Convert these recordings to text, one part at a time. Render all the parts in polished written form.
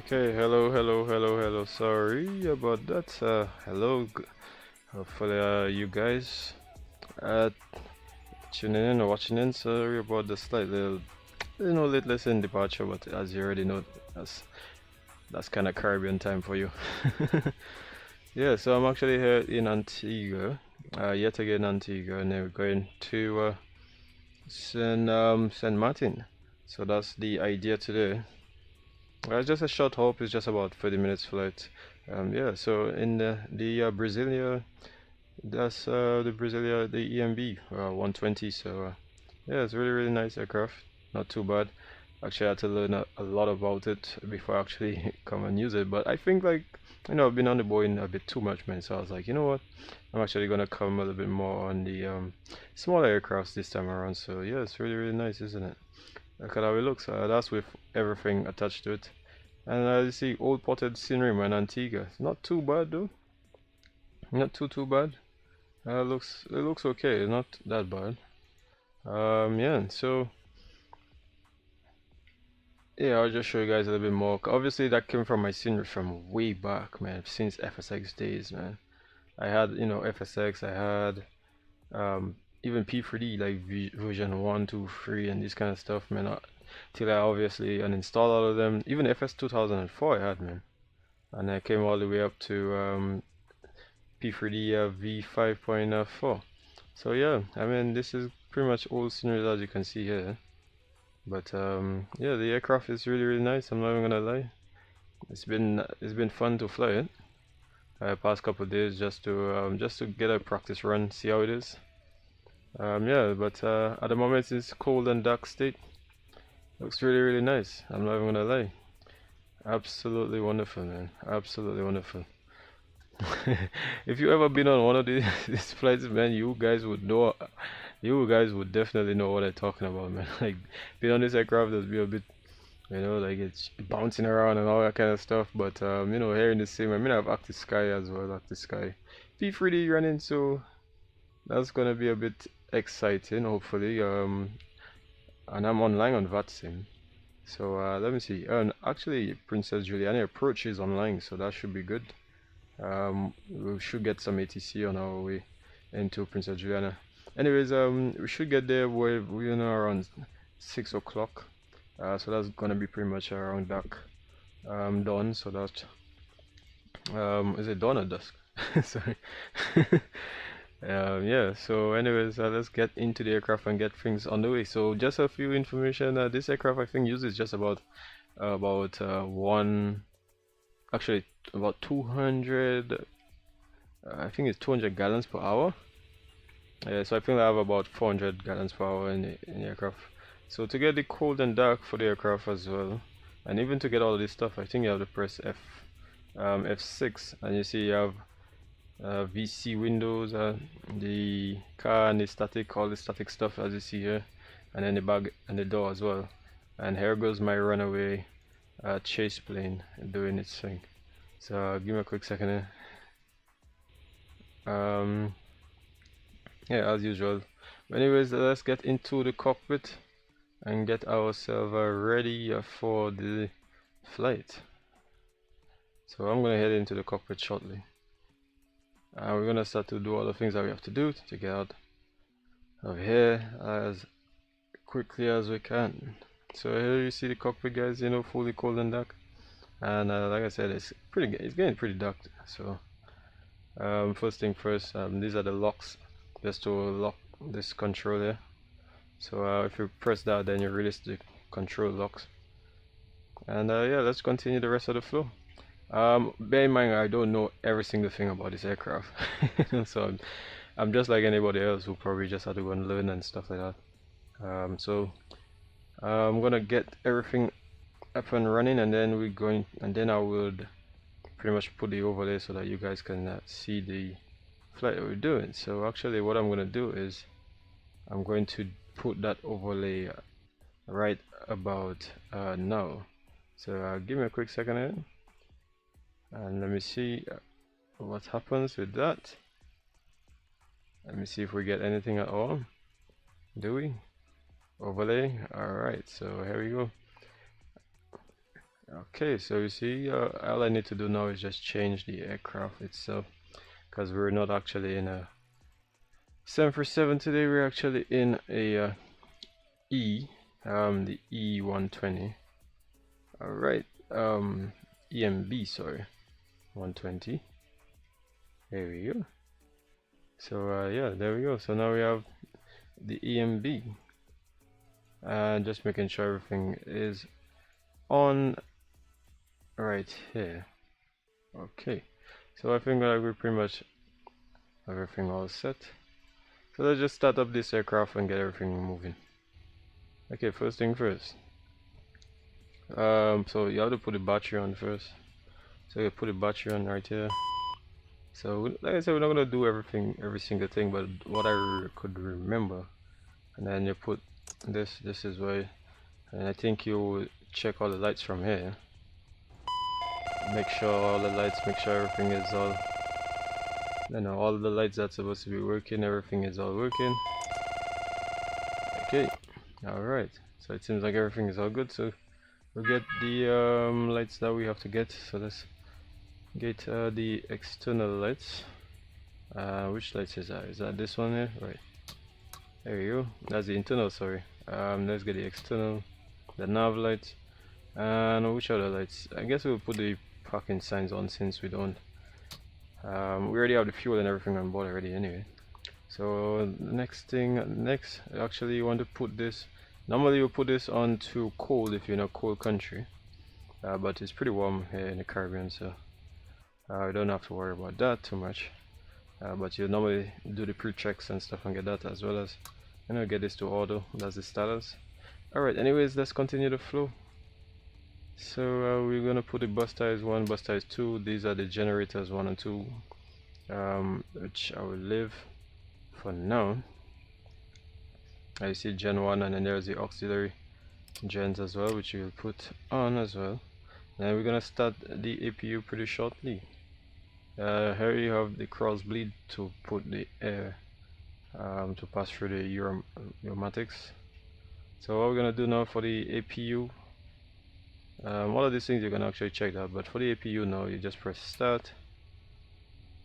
Okay, hello. Sorry about that. Hello. Hopefully, you guys uh tuning in or watching in. Sorry about the slight little, late lesson departure, but as you already know, that's kind of Caribbean time for you. Yeah, so I'm actually here in Antigua, yet again Antigua, and then we're going to Saint Martin. So that's the idea today. It's just a short hop. It's just about 30 minutes flight. Yeah. So in the Brasilia, that's the Brasilia the EMB 120. So yeah, it's really nice aircraft. Not too bad. Actually, I had to learn a lot about it before I actually come and use it. But I think like I've been on the Boeing a bit too much, man. So I was like, you know what? I'm actually gonna come a little bit more on the smaller aircrafts this time around. So yeah, it's really nice, isn't it? Look at how it looks. That's with everything attached to it. And you see old potted scenery, man. Antigua. It's not too bad though. Not too bad. It looks okay. It's not that bad. Yeah. So yeah, I'll just show you guys a little bit more. Obviously, that came from my scenery from way back, man. Since FSX days, man. I had FSX. I had even P3D like version 1, 2, 3, and this kind of stuff, man. Till I obviously uninstalled all of them. Even FS 2004 I had, man. And I came all the way up to P3Dv5.4. So yeah, I mean this is pretty much all scenery as you can see here. But yeah, the aircraft is really nice. I'm not even gonna lie. It's been fun to fly it. Past couple of days just to get a practice run, see how it is. Yeah, but at the moment it's cold and dark state. Looks really nice. I'm not even gonna lie. Absolutely wonderful, man. Absolutely wonderful. If you ever been on one of these flights, man, you guys would know. You guys would definitely know what I'm talking about, man. Like being on this aircraft does be a bit, like it's bouncing around and all that kind of stuff. But here in the same, I mean, I've ACTIVESKY as well, ACTIVESKY P3D running, so that's gonna be a bit exciting, hopefully. And I'm online on VATSIM. So let me see. And actually, Princess Juliana approach is online, so that should be good. We should get some ATC on our way into Princess Juliana. Anyways, we should get there around 6 o'clock. So that's gonna be pretty much around dark, dawn. So that is it dawn or dusk? Sorry. Yeah. So, anyways, let's get into the aircraft and get things on the way. So, just a few information. This aircraft I think uses just about actually about 200. I think it's 200 gallons per hour. So I think I have about 400 gallons per hour in the aircraft. So to get the cold and dark for the aircraft as well, and even to get all of this stuff, I think you have to press F6, and you see you have VC windows, the car and the static, all the static stuff as you see here, and then the bag and the door as well. And here goes my runaway chase plane doing its thing. So give me a quick second here. Yeah, as usual. Anyways, let's get into the cockpit and get ourselves ready for the flight. So I'm gonna head into the cockpit shortly. We're gonna start to do all the things that we have to do to get out of here as quickly as we can. So here you see the cockpit, guys. Fully cold and dark. And like I said, it's getting pretty dark. So first thing first, these are the locks just to lock this control here. So if you press that, then you release the control locks. And yeah, let's continue the rest of the flow. Bear in mind, I don't know every single thing about this aircraft. So I'm just like anybody else who probably just had to go and learn and stuff like that. So I'm gonna get everything up and running, and then I would pretty much put the overlay so that you guys can see the flight that we're doing. So actually what I'm gonna do is I'm going to put that overlay right about now. So give me a quick second here, and let me see what happens with that. Let me see if we get anything at all. Do we? Overlay. Alright, so here we go. Okay, so you see, all I need to do now is just change the aircraft itself, because we're not actually in a 747 today. We're actually in a the E120. All right, EMB, sorry, 120. There we go. So yeah, there we go. So now we have the EMB, and just making sure everything is on right here. Okay, so I think we're pretty much everything all set. So let's just start up this aircraft and get everything moving. Okay, first thing first. So you have to put the battery on first. So you put the battery on right here. So like I said, we're not gonna do everything, every single thing, but what I could remember. And then you put this is why, and I think you check all the lights from here. Make sure all the lights, make sure everything is all, you know, all the lights that's supposed to be working, everything is all working. Okay, all right. So it seems like everything is all good. So we get the lights that we have to get. So let's get the external lights. Which lights is that? Is that this one here? Right. There you go. That's the internal. Sorry. Let's get the external, the nav lights, and which other lights? I guess we'll put the parking signs on since we don't. We already have the fuel and everything on board already anyway. So next, actually you want to put this. Normally you put this on to cold if you're in a cold country, but it's pretty warm here in the Caribbean, so you don't have to worry about that too much. But you normally do the pre-checks and stuff and get that, as well as, you know, get this to auto. That's the status. Alright, anyways, let's continue the flow. So we're gonna put the bus tires 1, bus tires 2. These are the generators 1 and 2, which I will leave for now. I see gen 1, and then there's the auxiliary gens as well, which you will put on as well. And we're gonna start the APU pretty shortly. Here you have the cross bleed to put the air to pass through the pneumatics. So what we're gonna do now for the APU, all of these things you can actually check that, but for the APU now you just press start.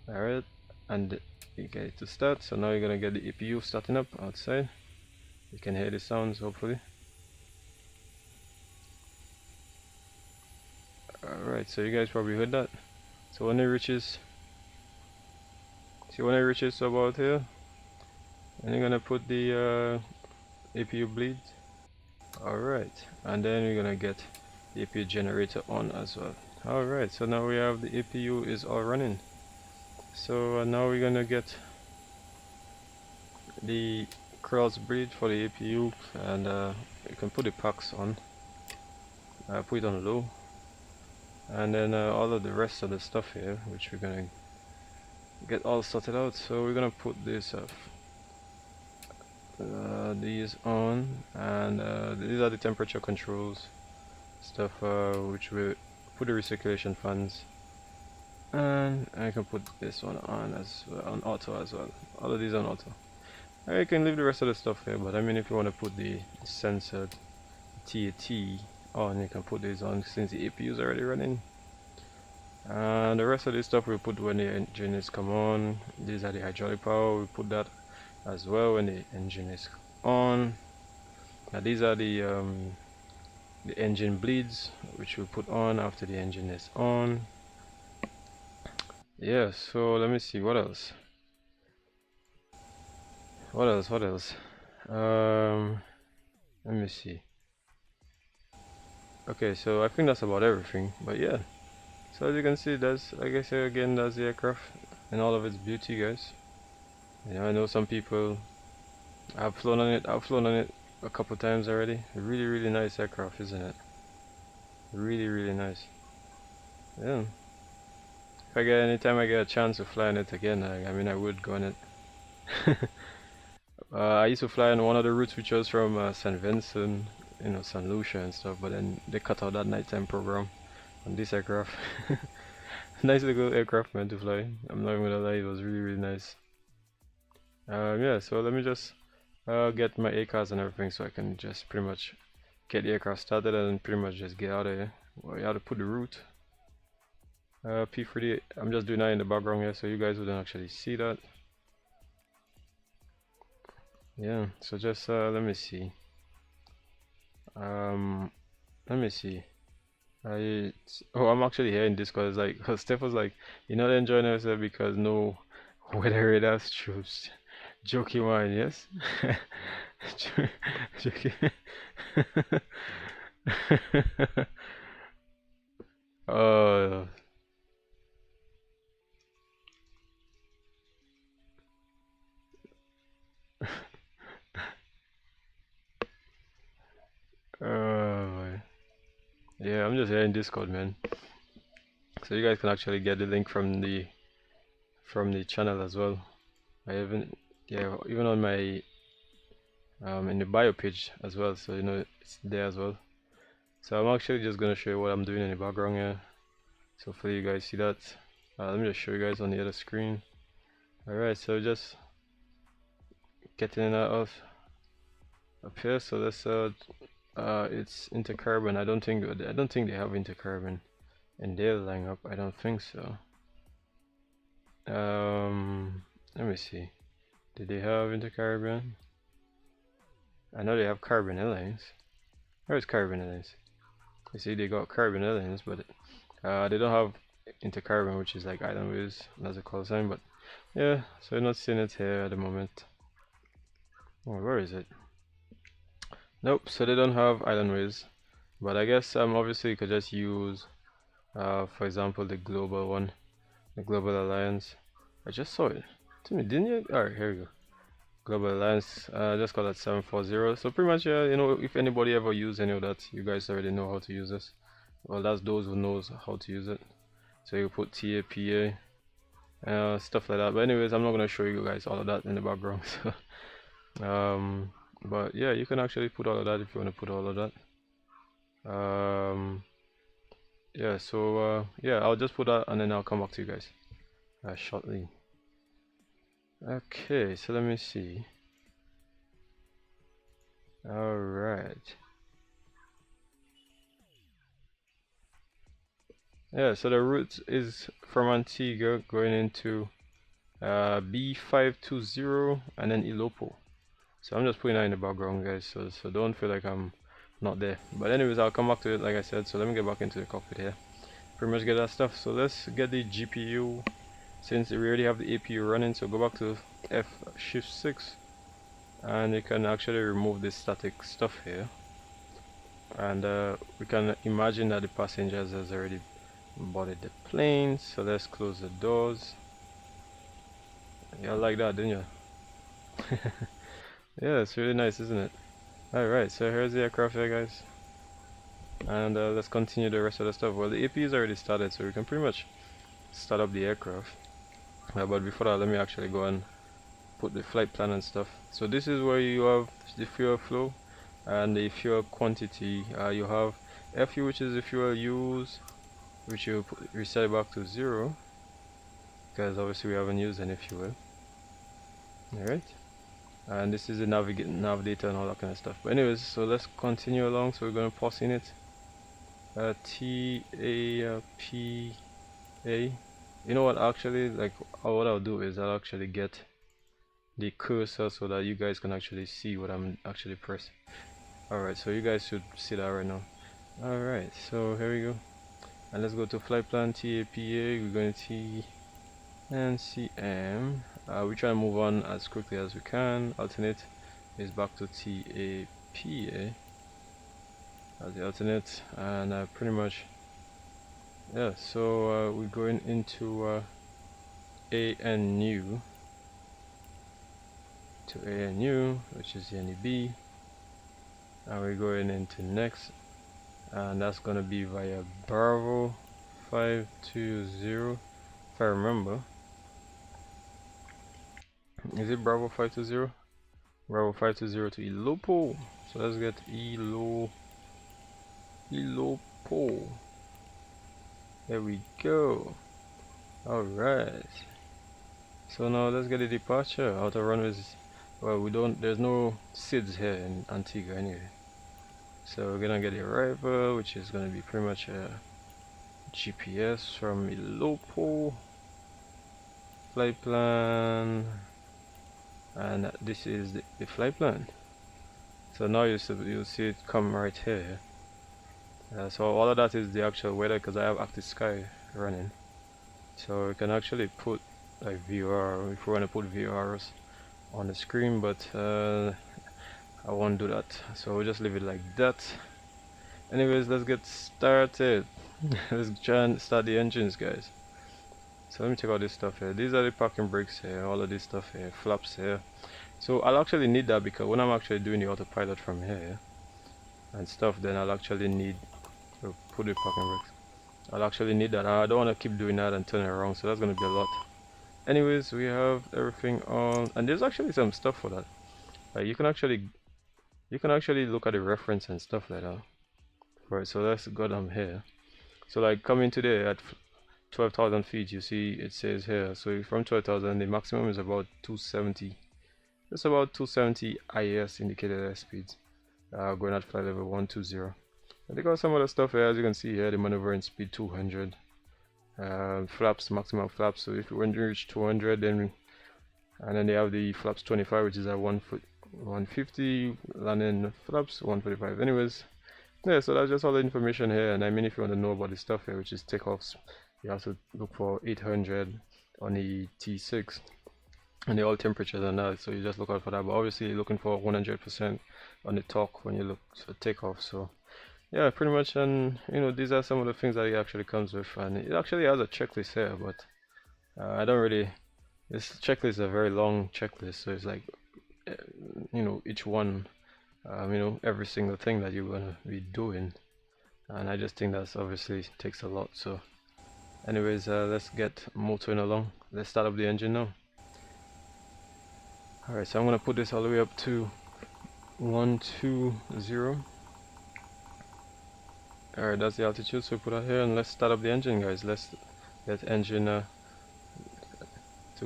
Alright, and you get it to start. So now you're gonna get the APU starting up outside. You can hear the sounds hopefully. Alright, so you guys probably heard that. So when it reaches, see when it reaches about here, and you're gonna put the APU bleed. Alright, and then we're gonna get the APU generator on as well. Alright, so now we have the APU is all running. So now we're gonna get the cross bleed for the APU, and you can put the packs on, put it on low, and then all of the rest of the stuff here, which we're gonna get all sorted out. So we're gonna put this these on, and these are the temperature controls stuff, which will put the recirculation fans, and I can put this one on as well, on auto as well. All of these on auto. I can leave the rest of the stuff here, but I mean, if you want to put the sensor TAT on, you can put these on since the APU is already running. And the rest of this stuff we'll put when the engine is come on. These are the hydraulic power, we put that as well when the engine is on. Now these are the engine bleeds, which we'll put on after the engine is on. Yeah, so let me see what else. What else? Let me see. Okay, so I think that's about everything, but yeah. So as you can see, that's, like I said again, that's the aircraft in all of its beauty, guys. Yeah, I know some people have flown on it. I've flown on it a couple times already. Really nice aircraft, isn't it? Really nice. Yeah. If I get, anytime I get a chance to fly on it again, I mean, I would go on it. I used to fly on one of the routes, which was from St. Vincent, you know, St. Lucia and stuff, but then they cut out that nighttime program on this aircraft. Nice little aircraft, man, to fly. I'm not even gonna lie, it was really nice. Yeah, so let me just get my ACARS and everything, so I can just pretty much get the aircraft started and pretty much just get out of here. well, you have to put the route. P3D, I'm just doing that in the background here so you guys wouldn't actually see that. Yeah, so just let me see. Let me see. I'm actually here in Discord. It's like Steph was like, you're not enjoying yourself because no weather radars troops. Joking one, yes. Joking. Oh. Oh. Yeah, I'm just here in Discord, man. So you guys can actually get the link from the channel as well. I even even on my in the bio page as well, so you know it's there as well. So I'm actually just gonna show you what I'm doing in the background here. So hopefully you guys see that. Let me just show you guys on the other screen. Alright, so just getting that off up here. So let's it's InterCaribbean. I don't think they have InterCaribbean in their lineup. I don't think so. Let me see. Did they have InterCaribbean? I know they have Caribbean Airlines. Where's Caribbean Airlines? You see, they got Caribbean Airlines, but they don't have InterCaribbean, which is like Islandways. That's a call sign, but yeah. So you're not seeing it here at the moment. Oh, where is it? Nope. So they don't have Islandways, but I guess obviously you could just use for example the global one, the Global Alliance. I just saw it. To me, didn't you? Alright, here we go. Global Alliance, just call that 740. So pretty much, you know, if anybody ever use any of that, you guys already know how to use this. Well, that's those who knows how to use it. So you put TAPA, stuff like that. But anyways, I'm not gonna show you guys all of that in the background. So, but yeah, you can actually put all of that if you want to put all of that. Yeah. So yeah, I'll just put that and then I'll come back to you guys shortly. Okay, so let me see. Alright. Yeah, so the route is from Antigua going into B520 and then Ilopo. So I'm just putting that in the background, guys, so don't feel like I'm not there. But anyways, I'll come back to it like I said. So let me get back into the cockpit here. Pretty much get that stuff. So let's get the GPU, since we already have the APU running. So go back to F6 and you can actually remove this static stuff here, and we can imagine that the passengers has already boarded the plane. So let's close the doors. Yeah, like that, didn't you? Yeah, it's really nice, isn't it? Alright, so here's the aircraft here, guys, and let's continue the rest of the stuff. Well, the AP is already started, so we can pretty much start up the aircraft, but before that, let me actually go and put the flight plan and stuff. So this is where you have the fuel flow and the fuel quantity. You have FU, which is the fuel used, which you reset back to 0 because obviously we haven't used any fuel. Alright, and this is the nav data and all that kind of stuff. But anyways, so let's continue along. So we're going to pause in it. TAPA. You know what, actually, like what I'll do is I'll actually get the cursor so that you guys can actually see what I'm actually pressing. Alright, so you guys should see that right now. Alright, so here we go, and let's go to flight plan TAPA. We're going to TNCM. We try to move on as quickly as we can. Alternate is back to TAPA as the alternate, and pretty much, yeah. So we're going into ANU to ANU, which is the NEB, and we're going into next, and that's gonna be via Bravo 520, if I remember. Is it Bravo 520? Bravo 520 to Ilopo. So let's get Ilopo. There we go. Alright. So now let's get a departure. Outer runways. Well, there's no SIDS here in Antigua anyway. So we're gonna get the arrival, which is gonna be pretty much a GPS from Ilopo, flight plan, and this is the flight plan. So now you'll see it come right here. So all of that is the actual weather, because I have ACTIVESKY running. So we can actually put like VR if we want to put VRs on the screen, but I won't do that. So we'll just leave it like that. Anyways, let's get started. Let's try and start the engines, guys. So let me check out this stuff here. These are the parking brakes here, all of this stuff here, flaps here. So I'll actually need that, because when I'm actually doing the autopilot from here and stuff, then I'll actually need to put the parking brakes. I'll actually need that. I don't want to keep doing that and turn it around, so that's going to be a lot. Anyways, we have everything on, and there's actually some stuff for that. Like you can actually look at the reference and stuff like that. Right, so let's go down here. So like coming today at 12,000 feet, you see it says here. So from 12,000, the maximum is about 270. It's about 270 IS indicated airspeeds. Going at flight level 120. And they got some other stuff here, as you can see here. The maneuvering speed 200. Flaps, maximum flaps. So if you want to reach 200, then and then they have the flaps 25, which is at 150. Landing flaps 145. Anyways, yeah. So that's just all the information here. And I mean, if you want to know about the stuff here, which is takeoffs, you have to look for 800 on the T6. And the oil temperatures and that, so you just look out for that. But obviously you're looking for 100% on the torque when you look for takeoff. So yeah, pretty much. And you know, these are some of the things that it actually comes with, and it actually has a checklist here, but I don't really, this checklist is a very long checklist, so it's like you know, each one, you know, every single thing that you're gonna be doing, and I just think that's obviously takes a lot. So anyways, let's get motoring along. Let's start up the engine now. Alright, so I'm gonna put this all the way up to 120. Alright, that's the altitude, so we put it here, and let's start up the engine, guys. Let's get engine to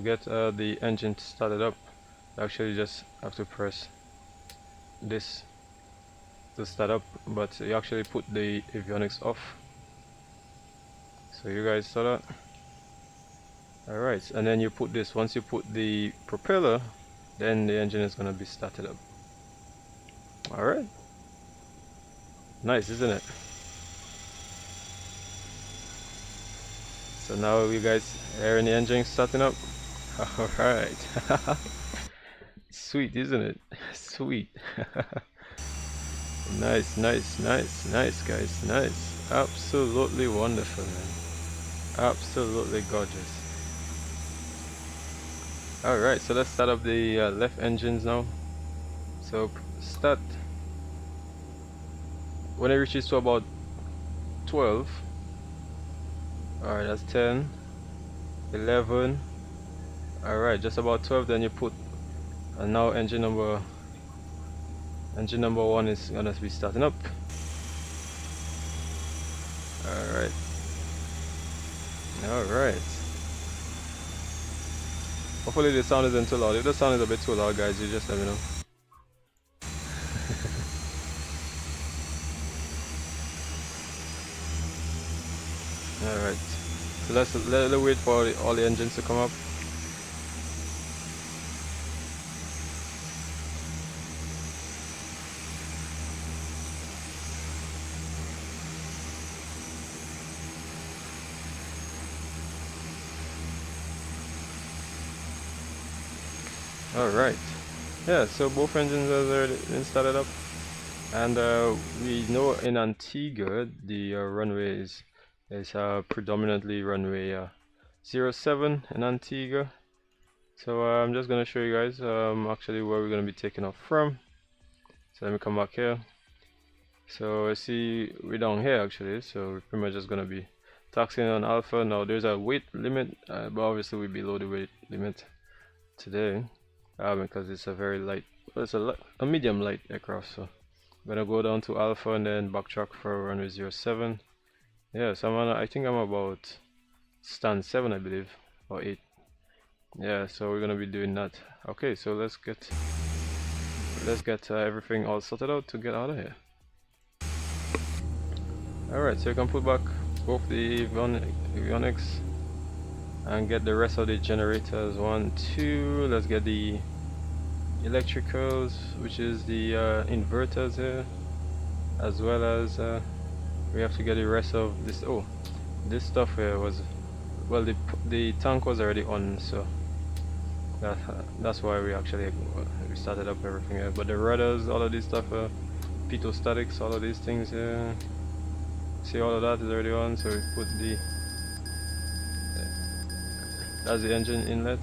get the engine started up. Actually just have to press this to start up, but you actually put the avionics off. So you guys saw that. Alright, and then you put this, once you put the propeller, then the engine is going to be started up. Alright, nice, isn't it? So now you guys hearing the engine starting up. Alright. Sweet, isn't it? Sweet. Nice, nice, nice, nice, guys, nice. Absolutely wonderful, man. Absolutely gorgeous. Alright, so let's start up the left engines now. So start. When it reaches to about 12, alright, that's 10, 11, alright, just about 12, then you put, and now engine number 1 is gonna be starting up. Alright. Alright. Hopefully the sound isn't too loud. If the sound is a bit too loud, guys, you just let me know. Alright. So let's wait for all the engines to come up. Alright, yeah, so both engines are already been started up, and we know in Antigua the runway is predominantly runway 07 in Antigua. So I'm just gonna show you guys actually where we're gonna be taking off from. So let me come back here. So I see we're down here actually, so we're pretty much just gonna be taxiing on Alpha. Now there's a weight limit, but obviously we're below the weight limit today. Because it's a very light, it's a medium light aircraft, so I'm gonna go down to Alpha and then backtrack for runway 07. Yeah, so I think I'm about stand 7, I believe, or 8. Yeah, so we're gonna be doing that. Okay, so let's get everything all sorted out to get out of here. Alright, so you can put back both the avionics and get the rest of the generators. 1, 2. Let's get the electricals, which is the inverters here, as well as we have to get the rest of this. Oh, this stuff here was, well, the tank was already on, so that's why we actually we started up everything here. But the rudders, all of this stuff, pitostatics, all of these things here, see, all of that is already on. So we put the that's the engine inlet.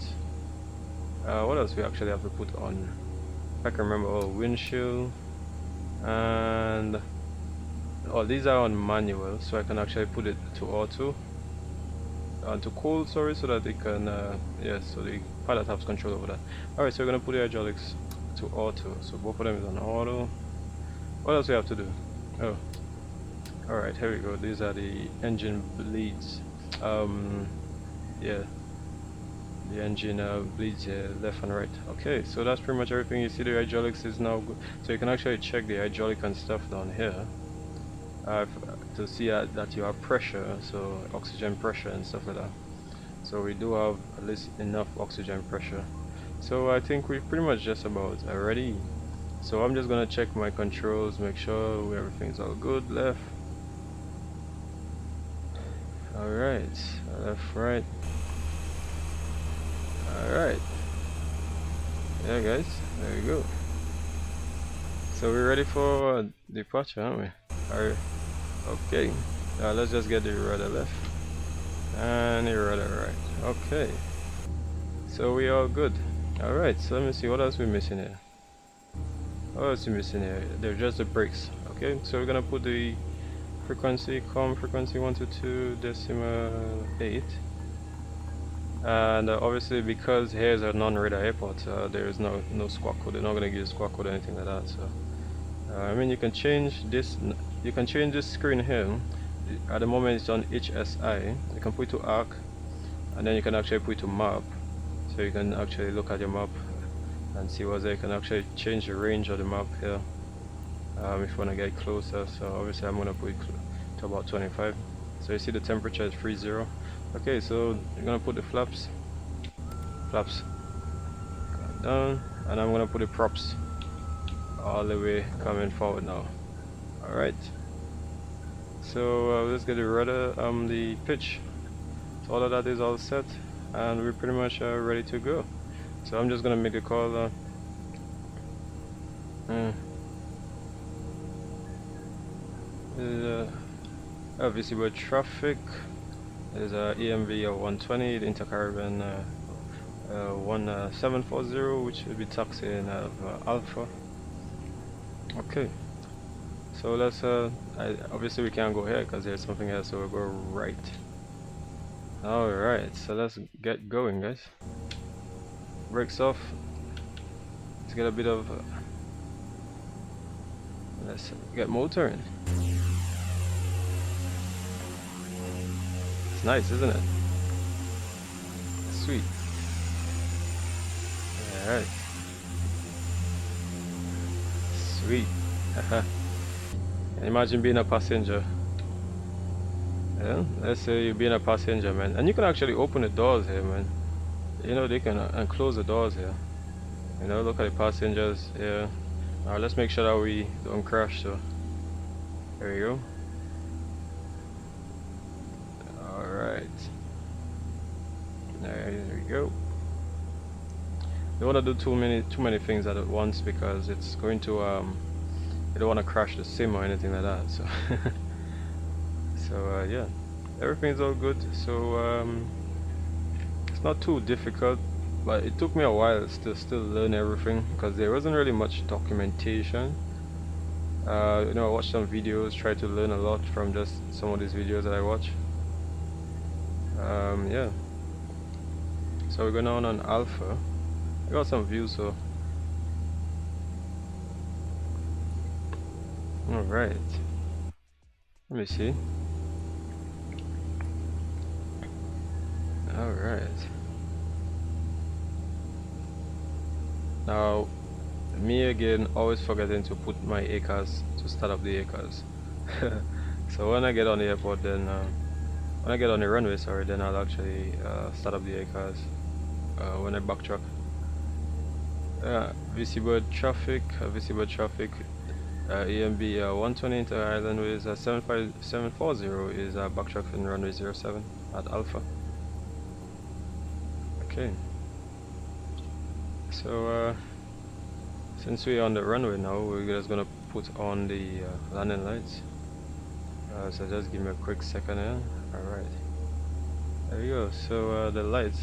What else we actually have to put on? I can remember. Oh, windshield, and oh, these are on manual, so I can actually put it to auto, to cold, sorry, so that it can yeah, so the pilot has control over that. Alright, so we're gonna put the hydraulics to auto, so both of them is on auto. What else we have to do? Oh, alright, here we go. These are the engine bleeds. Yeah, the engine bleeds here, left and right. Okay, so that's pretty much everything. You see the hydraulics is now good, so you can actually check the hydraulic and stuff down here to see that you have pressure, so oxygen pressure and stuff like that. So we do have at least enough oxygen pressure, so I think we're pretty much just about ready. So I'm just gonna check my controls, make sure everything's all good. Left, alright, left, right. Alright, yeah guys, there we go. So we're ready for departure, aren't we? Alright, okay, let's just get the rudder left and the rudder right. Okay, so we all good. Alright, so let me see what else we're missing here. What else we're missing here? They're just the brakes. Okay, so we're gonna put the frequency, frequency 122.8. And obviously, because here is a non-radar airport, there is no squawk code. They're not going to give you squawk code or anything like that. So I mean, you can change this. You can change this screen here. At the moment, it's on HSI. You can put it to ARC, and then you can actually put it to map. So you can actually look at your map and see what's there. You can actually change the range of the map here if you want to get closer. So obviously, I'm going to put it to about 25. So you see the temperature is 30. Okay, so you're gonna put the flaps down, and I'm gonna put the props all the way coming forward now. Alright, so let's get the rudder, the pitch. So all of that is all set, and we're pretty much ready to go. So I'm just gonna make a call. Visible traffic. There's a EMB120, the InterCaribbean 1740, which will be taxiing Alpha. Okay, so let's obviously we can't go here because there's something else, so we'll go right. Alright, so let's get going, guys. Brakes off. Let's get a bit of let's get motoring. It's nice, isn't it? Sweet. Alright. Sweet. Imagine being a passenger. Yeah? Let's say you're being a passenger, man. And you can actually open the doors here, man. You know, they can close the doors here. You know, look at the passengers here. Alright, let's make sure that we don't crash, so. There we go. Alright, there we go. You don't want to do too many things at once because it's going to you don't want to crash the sim or anything like that. So so yeah, everything's all good. So it's not too difficult, but it took me a while to still learn everything because there wasn't really much documentation. You know, I watched some videos, tried to learn a lot from just some of these videos that I watch. Yeah, so we're going on Alpha. I got some views, so alright, let me see. Alright, now me again, always forgetting to put my ACAS to start up the ACAS. So when I get on the airport, then when I get on the runway, sorry, then I'll actually start up the aircars when I backtrack. Visible traffic, EMB 120 into Islandways 75740 is backtrack in runway 07 at Alpha. Okay, so since we're on the runway now, we're just gonna put on the landing lights. So just give me a quick second here. Alright, there we go. So the lights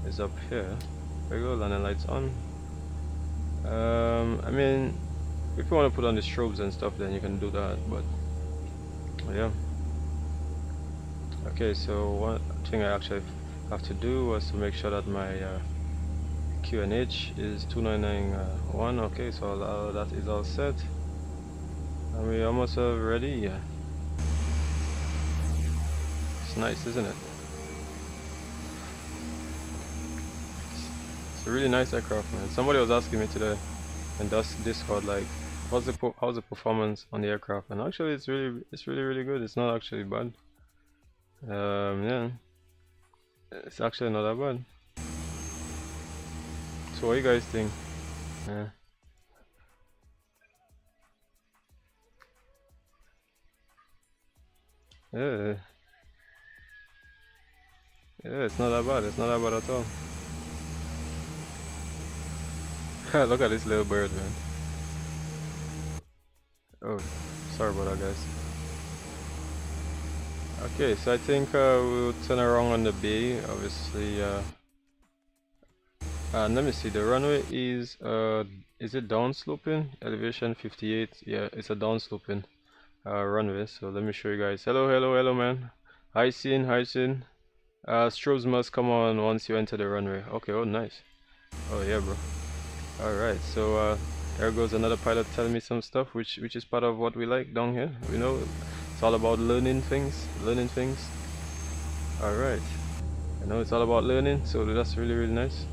is up here. There we go, landing lights on. I mean, if you want to put on the strobes and stuff, then you can do that, but yeah. Okay, so one thing I actually have to do was to make sure that my QNH is 2991. Okay, so that is all set, and we're almost ready. Yeah, it's nice, isn't it? It's a really nice aircraft, man. Somebody was asking me today in Discord, like, how's the performance on the aircraft, and actually it's really good. It's not actually bad. Yeah, it's actually not that bad. So what do you guys think? Yeah. Yeah, it's not that bad. It's not that bad at all. Look at this little bird, man. Oh, sorry about that, guys. Okay, so I think we'll turn around on the bay, obviously. Let me see, the runway is it downsloping? Elevation 58, yeah, it's a downsloping runway. So let me show you guys. Hello, man. Hi, Sin. Strobes must come on once you enter the runway. Okay, oh, nice. Oh, yeah, bro. Alright, so there goes another pilot telling me some stuff, which is part of what we like down here. You know, it's all about learning things. Alright, I know it's all about learning, so that's really nice.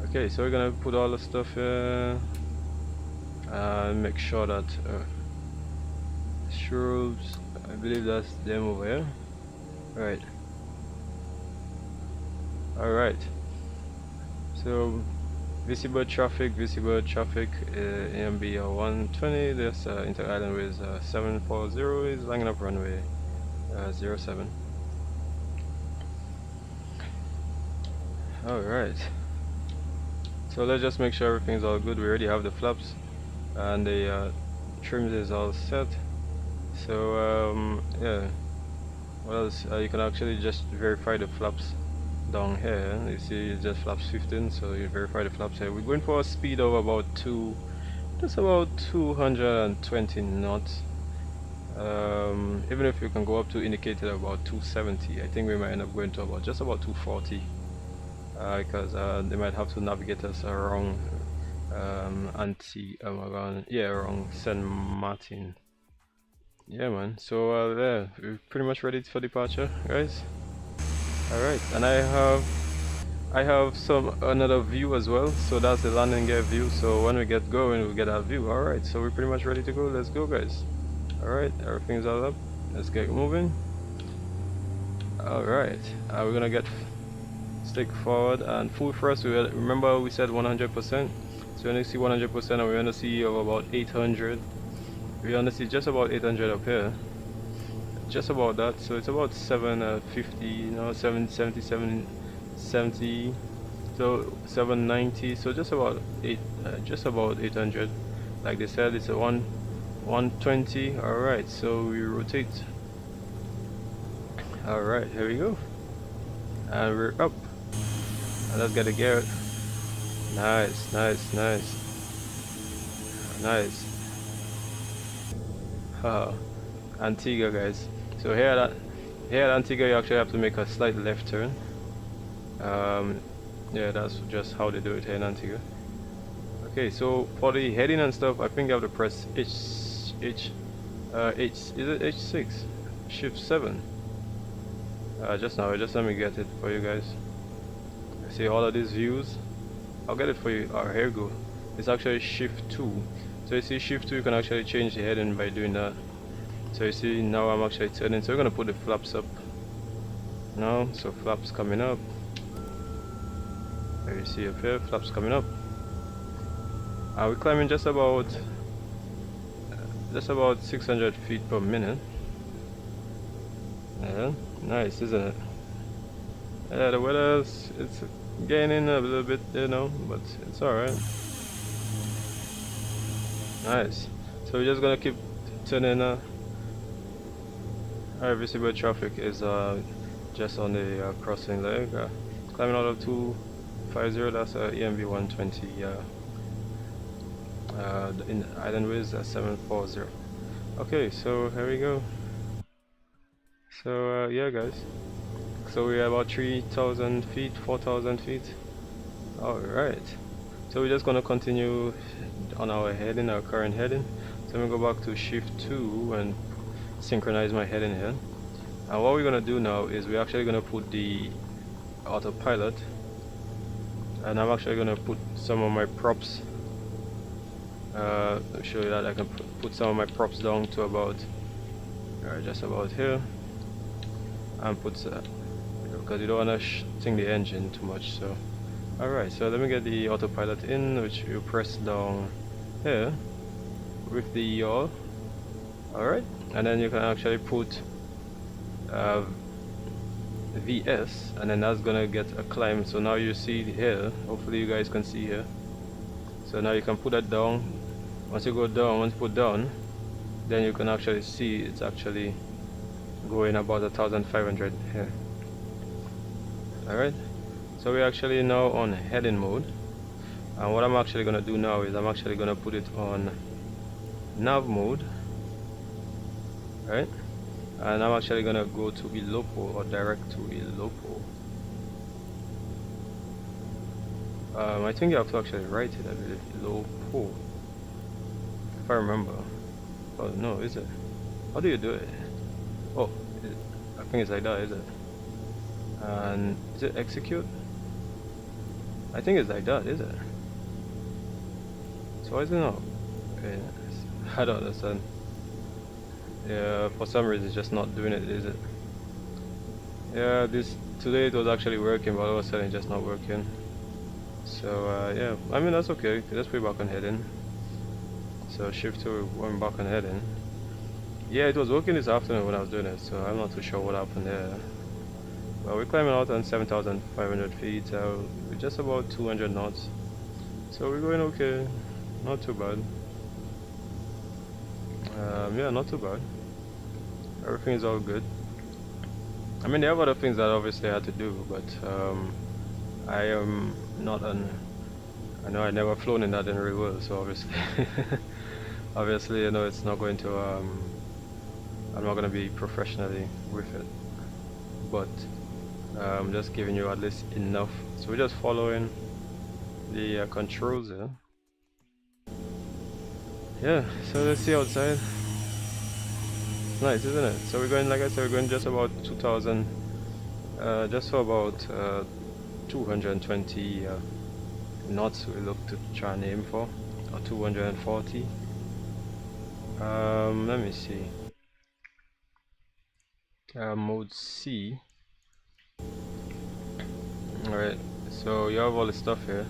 Okay, so we're gonna put all the stuff here and make sure that strobes, I believe that's them over here. Right. Alright, so visible traffic, EMB 120, there's InterCaribbean 740 is lining up runway 07. Alright, so let's just make sure everything's all good. We already have the flaps and the trims is all set. So yeah, what else? You can actually just verify the flaps down here. You see it's just flaps 15, so you verify the flaps here. We're going for a speed of about just about 220 knots. Even if you can go up to indicated about 270, I think we might end up going to about just about 240, because they might have to navigate us around around San Maarten. Yeah, man. So yeah, we're pretty much ready for departure, guys. Alright, and I have another view as well, so that's the landing gear view. So when we get going, we'll get our view. Alright, so we're pretty much ready to go. Let's go, guys. Alright, everything's all up. Let's get moving. Alright, we're gonna get stick forward and full thrust. Remember we said 100%, so we're gonna see 100%, and we're gonna see of about 800. We're gonna see just about 800 up here. Just about that, so it's about 750, you know, 770, 770, so 790, so just about 800. Like they said, it's a 120. Alright, so we rotate. Alright, here we go, and we're up, and let's get the gear. Nice. Antigua, guys. So here at Antigua, you actually have to make a slight left turn. Yeah, that's just how they do it here in Antigua. Okay, so for the heading and stuff, I think you have to press is it H6? Shift 7. Just let me get it for you guys. See all of these views? I'll get it for you. Here you go. It's actually Shift 2. So you see Shift 2, you can actually change the heading by doing that. So you see now I'm actually turning, so we're gonna put the flaps up now. So flaps coming up. There you see up here, flaps coming up. We're climbing just about 600 feet per minute. Yeah, nice, isn't it? Yeah, the weather it's gaining a little bit, you know, but it's alright. Nice. So we're just gonna keep turning. Our visible traffic is just on the crossing leg. Climbing out of 250. That's EMB120. In Islandways 740. Okay, so here we go. So yeah, guys. So we're about 3,000 feet, 4,000 feet. Alright. So we're just gonna continue on our heading, our current heading. So I'm gonna go back to shift 2 and synchronize my heading here. And what we're gonna do now is we're actually gonna put the autopilot, and I'm actually gonna put some of my props. I'll show you that I can put some of my props down to about just about here, and put because you don't want to sting the engine too much. So alright, so let me get the autopilot in, which you press down here with the yaw. Alright, and then you can actually put VS, and then that's gonna get a climb. So now you see here, hopefully you guys can see here. So now you can put that down. Once you go down, once you put down, then you can actually see it's actually going about 1,500 here. Alright, so we're actually now on heading mode, and what I'm actually gonna do now is I'm actually gonna put it on nav mode. Right, and I'm actually gonna go to Ilopo, or direct to Ilopo. I think you have to actually write it, I believe. Ilopo, if I remember. Oh no, is it? How do you do it? Oh, I think it's like that, is it? And is it execute? I think it's like that, is it? So why is it not? Okay, I don't understand. Yeah, for some reason it's just not doing it, is it? Yeah, today it was actually working, but all of a sudden it's just not working. So yeah, I mean that's okay. Let's put back on heading. So shift to one back on heading. Yeah, it was working this afternoon when I was doing it, so I'm not too sure what happened there. Well, we're climbing out on 7,500 feet. We're just about 200 knots. So we're going okay. Not too bad. Yeah, not too bad. Everything is all good. I mean, there are other things that obviously I had to do, but I am not I know I never flown in that in real world, so obviously, obviously, you know, it's not going to. I'm not going to be professionally with it, but I'm just giving you at least enough. So we're just following the controls here. Yeah, so let's see outside. It's nice, isn't it? So we're going, like I said, we're going just about 2,000, just for about 220 knots we look to try and aim for, or 240. Let me see. Mode C. Alright, so you have all the stuff here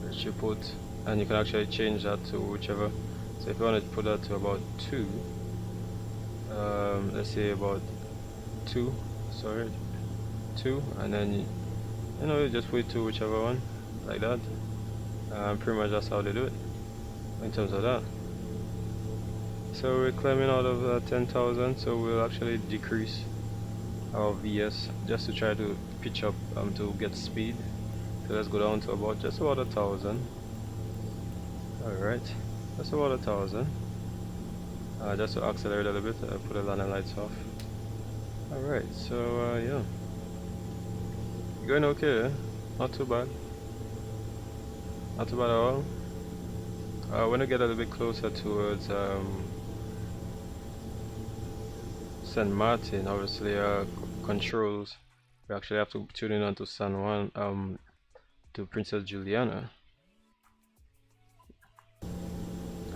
that you put, and you can actually change that to whichever. So if you want to put that to about 2, let's say about 2, sorry, 2, and then you know, you just put it to whichever one, like that. Pretty much that's how they do it in terms of that. So we're climbing out of 10,000, so we'll actually decrease our VS just to try to pitch up to get speed. So let's go down to about just about 1,000. Alright, that's about 1,000. Just to accelerate a little bit, put the landing lights off. Alright, so yeah, going okay, not too bad. Not too bad at all. When I get a little bit closer towards St. Maarten, obviously controls, we actually have to tune in onto San Juan, to Princess Juliana.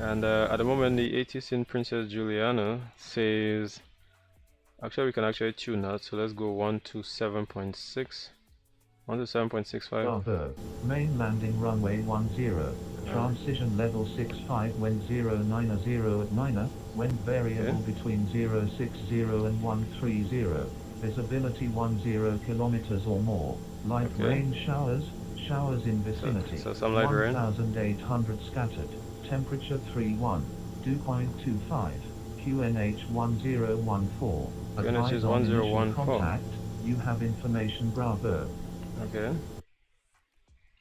And at the moment the ATC in Princess Juliana says, actually we can actually tune that, so let's go 127.6, 127.65. Bravo, main landing runway 10, transition level 65, wind 090 at 9, wind variable between 060 and 130, visibility 10 kilometers or more, light rain showers in vicinity, so some light rain. 1800 scattered, temperature 31, dew point 25, QNH 1014, QNH is advise on initial 1014. contact, you have information Bravo. Okay.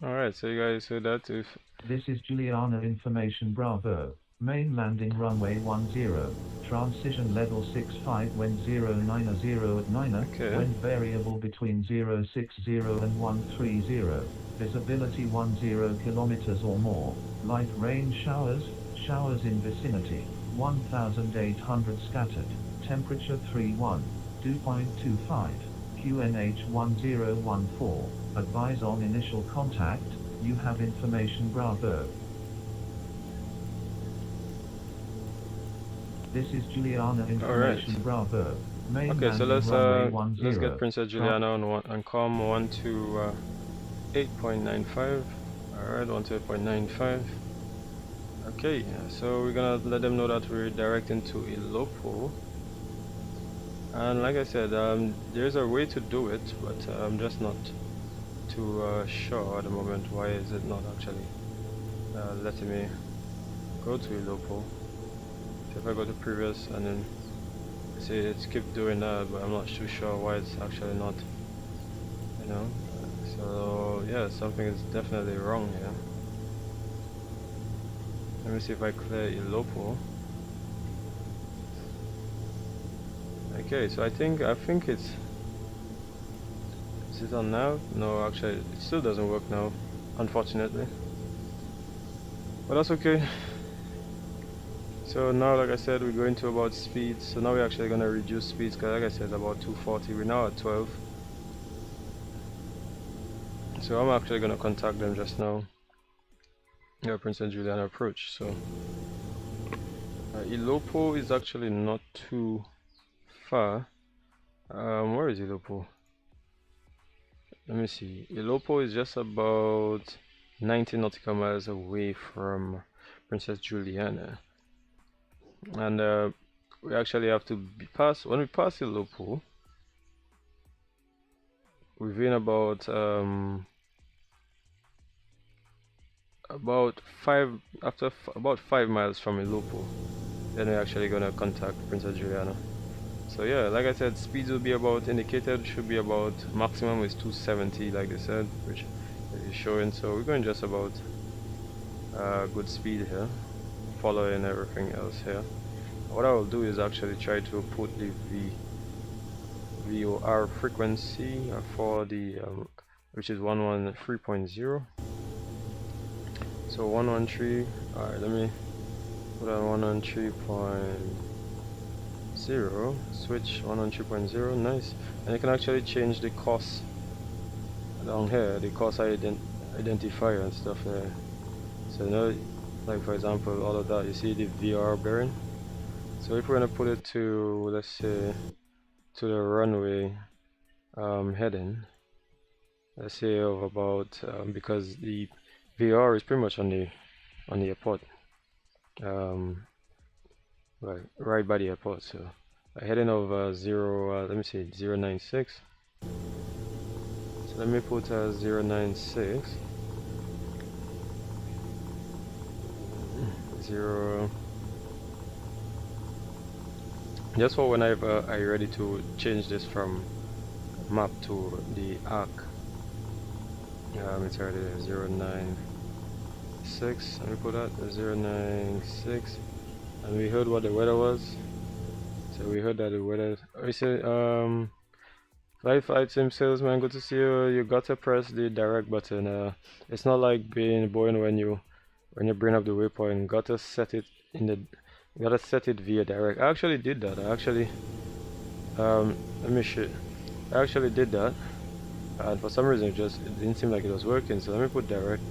Alright, so you guys heard that. If this is Juliana information Bravo, main landing runway 10, transition level 65, wind 090 at 9, wind variable between 060 and 130, visibility 10 kilometers or more, light rain showers in vicinity, 1800 scattered, temperature 31, dew point 25, QNH 1014, advise on initial contact, you have information Bravo. This is Juliana information Bravo. Main okay, so let's get Princess Juliana on COM 1 to 8.95. Alright, 1 to 8.95. Okay, so we're gonna let them know that we're directing to Ilopo. And like I said, there's a way to do it, but I'm just not too sure at the moment. Why is it not actually letting me go to Ilopo? So if I go to previous and then see it's keep doing that, but I'm not too sure why it's actually not, you know. So yeah, something is definitely wrong here. Let me see if I clear Ilopo. Okay, so I think it's, is it on now? No, actually it still doesn't work now, unfortunately, but that's okay. So now, like I said, we're going to about speeds. So now we're actually going to reduce speeds, because like I said, about 240. We're now at 12. So I'm actually going to contact them just now. Yeah, Princess Juliana approach. So Ilopo is actually not too far. Where is Ilopo? Let me see. Ilopo is just about 90 nautical miles away from Princess Juliana. And we actually have to when we pass Ilopo, within about 5 miles from Ilopo, then we're actually gonna contact Princess Juliana. So yeah, like I said, speeds will be about indicated, should be about, maximum is 270 like they said, which is showing. So we're going just about good speed here, following everything else here. What I will do is actually try to put the VOR frequency for the which is 113.0. So 113. Alright, let me put on 113.0, switch 113.0. Nice. And you can actually change the course down here, the course identifier and stuff there. So now, like for example, all of that, you see the VR bearing. So if we're gonna put it to, let's say, to the runway heading, let's say of about because the VR is pretty much on the airport, right by the airport. So heading of let me see, 096. So let me put 096 0. Just for whenever I ready to change this from map to the arc. It's already 096. Let me put that 096. And we heard what the weather was. So we heard that the weather. We say FlyTampa salesman, good to see you. You got to press the direct button. It's not like being Boeing when you bring up the waypoint. Got to set it in the. You gotta set it via direct. I actually did that. I actually let me show. I actually did that, and for some reason it didn't seem like it was working. So let me put direct.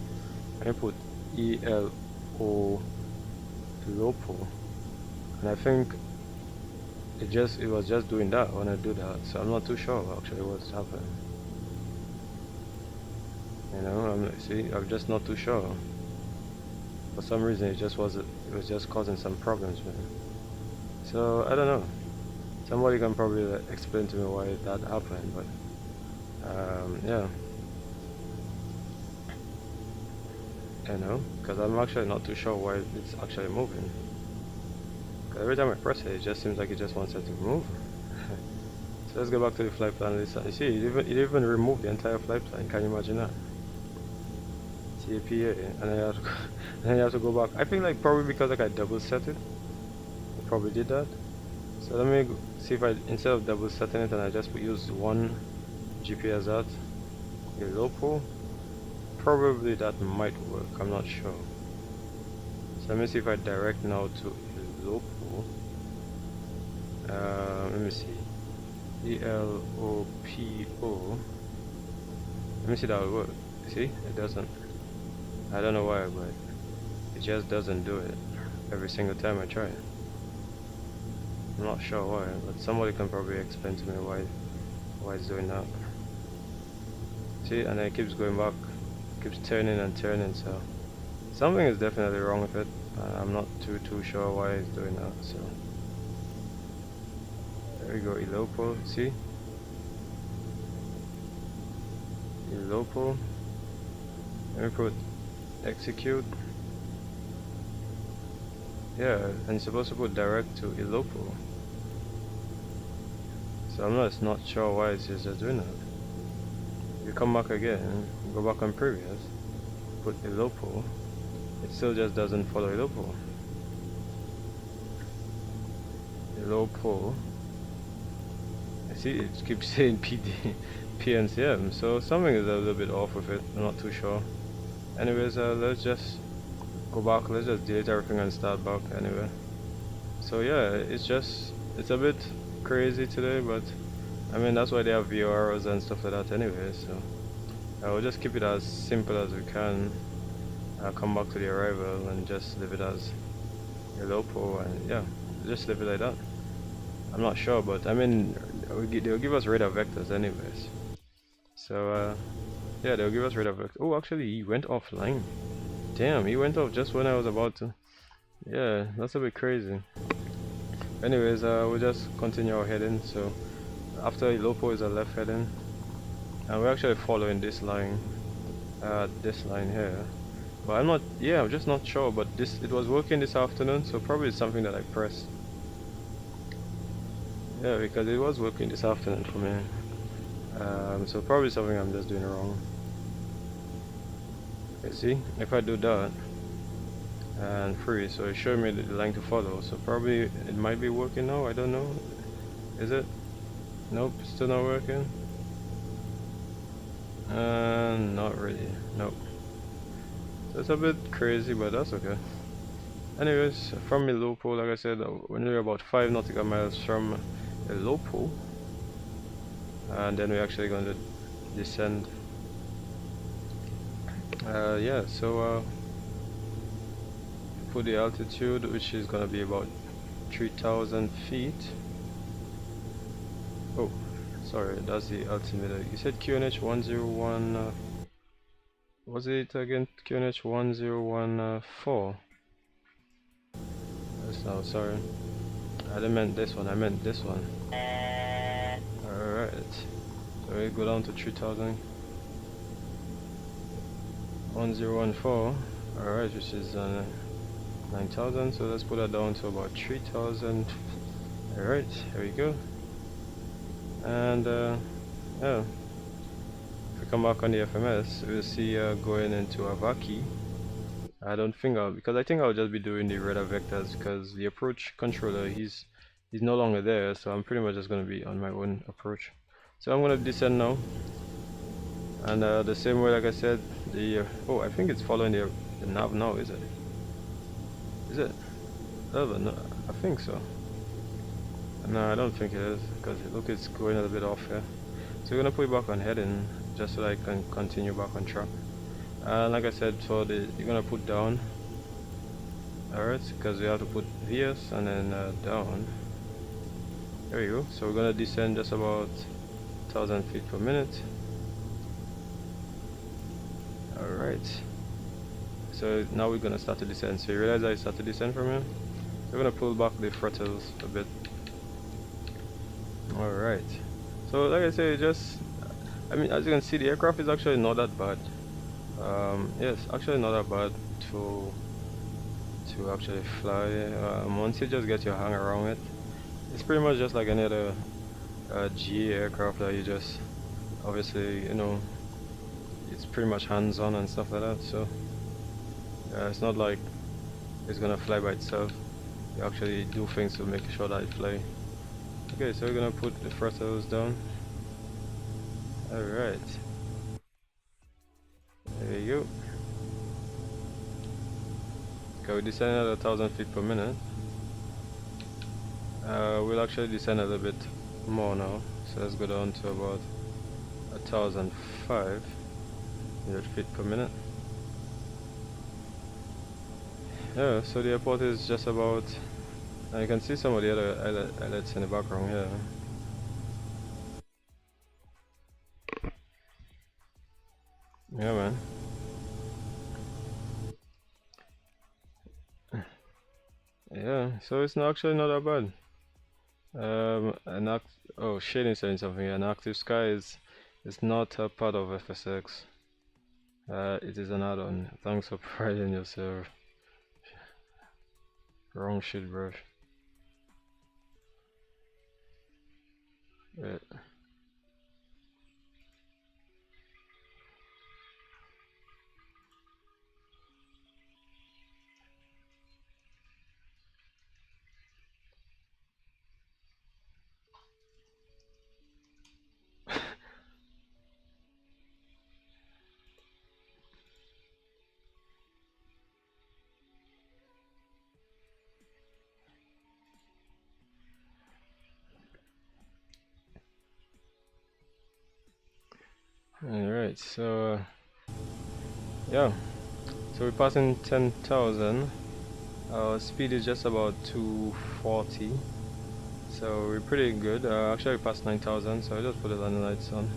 Let me put ELO low pull, and I think it was just doing that when I do that, so I'm not too sure actually what's happening. You know, I'm just not too sure. For some reason it was just causing some problems, man. So I don't know. Somebody can probably explain to me why that happened, but yeah. You know, because I'm actually not too sure why it's actually moving. Because every time I press it, it just seems like it just wants it to move. So let's go back to the flight plan list. You see, it even removed the entire flight plan. Can you imagine that? TAPA, and then you have to go back. I think like probably because like I double set it, I probably did that. So let me see if I, instead of double setting it, and I just use one GPS that, a low pull. Probably that might work, I'm not sure. So let me see if I direct now to a low pull. Let me see. ELOPO. Let me see that will work. See? It doesn't. I don't know why, but it just doesn't do it every single time I try it. I'm not sure why, but somebody can probably explain to me why it's doing that. See, and then it keeps going back. Keeps turning and turning, so something is definitely wrong with it. I'm not too sure why it's doing that. So there we go, elopo. See, elopo. Let me put execute. Yeah, and you're supposed to put direct to elopo. So I'm not sure why it's just doing that. You come back again, go back on previous, put elopo, it still just doesn't follow elopo. Elopo, I see it keeps saying PNCM, so something is a little bit off with it, I'm not too sure. Anyways, let's just go back, let's just delete everything and start back anyway. So yeah, it's a bit crazy today, but I mean that's why they have VRs and stuff like that anyway, so we'll just keep it as simple as we can. I'll come back to the arrival and just leave it as a lopo, and yeah, just leave it like that. I'm not sure, but I mean they'll give us radar vectors anyways, so yeah, they'll give us radar vectors. Oh, actually he went offline. Damn, he went off just when I was about to. Yeah, that's a bit crazy. Anyways, we'll just continue our heading. So after Ilopo is a left heading, and we're actually following this line here, but I'm just not sure, but it was working this afternoon, so probably it's something that I pressed. Yeah, because it was working this afternoon for me, so probably something I'm just doing wrong. Okay, see, if I do that and free, so it showed me the line to follow, so probably it might be working now, I don't know. Is it? Nope, still not working. Not really, nope. So it's a bit crazy, but that's okay. Anyways, from Ilopo, like I said, when we're about 5 nautical miles from Ilopo, and then we're actually going to descend. Yeah, so put the altitude, which is going to be about 3,000 feet. Oh, sorry, that's the altimeter. You said QNH 101. Was it again? QNH 1014. That's now, sorry. I didn't mean this one, I meant this one. Alright. So we go down to 3,000. 1014. Alright, which is 9,000. So let's put that down to about 3,000. Alright, here we go. And yeah, if we come back on the FMS, we'll see going into Avaki. I don't think because I think I'll just be doing the radar vectors, because the approach controller he's no longer there, so I'm pretty much just going to be on my own approach. So I'm going to descend now, and the same way, like I said, the oh, I think it's following the nav now, is it? Is it? No, I think so. No, I don't think it is, because look, it's going a little bit off here. So we're gonna put it back on heading just so that I can continue back on track. And like I said, so you're gonna put down Alright, because we have to put VS and then down. There we go. So we're gonna descend just about 1,000 feet per minute. Alright. So now we're gonna start to descend. So you realize I start to descend from here? So we're gonna pull back the throttles a bit. Alright. So like I say, I mean, as you can see, the aircraft is actually not that bad. Yes, actually not that bad to actually fly. Once you just get your hang around it, it's pretty much just like any other GA aircraft that you just, obviously, you know, it's pretty much hands-on and stuff like that. So it's not like it's gonna fly by itself. You actually do things to make sure that it fly. Okay, so we're gonna put the throttles down. Alright. There you go. Okay, we descend at 1,000 feet per minute. We'll actually descend a little bit more now. So let's go down to about 1,500 feet per minute. Yeah, so the airport is just about, and you can see some of the other islets in the background here. Yeah, man. Yeah, so it's not actually not that bad. Oh, Shane is saying something here. An ACTIVESKY is not a part of FSX. It is an add-on. Thanks for providing yourself. Wrong shit, bro. Yeah. Alright, so yeah, so we're passing 10,000. Our speed is just about 240, so we're pretty good. Actually we passed 9,000, so I just put the landing lights on.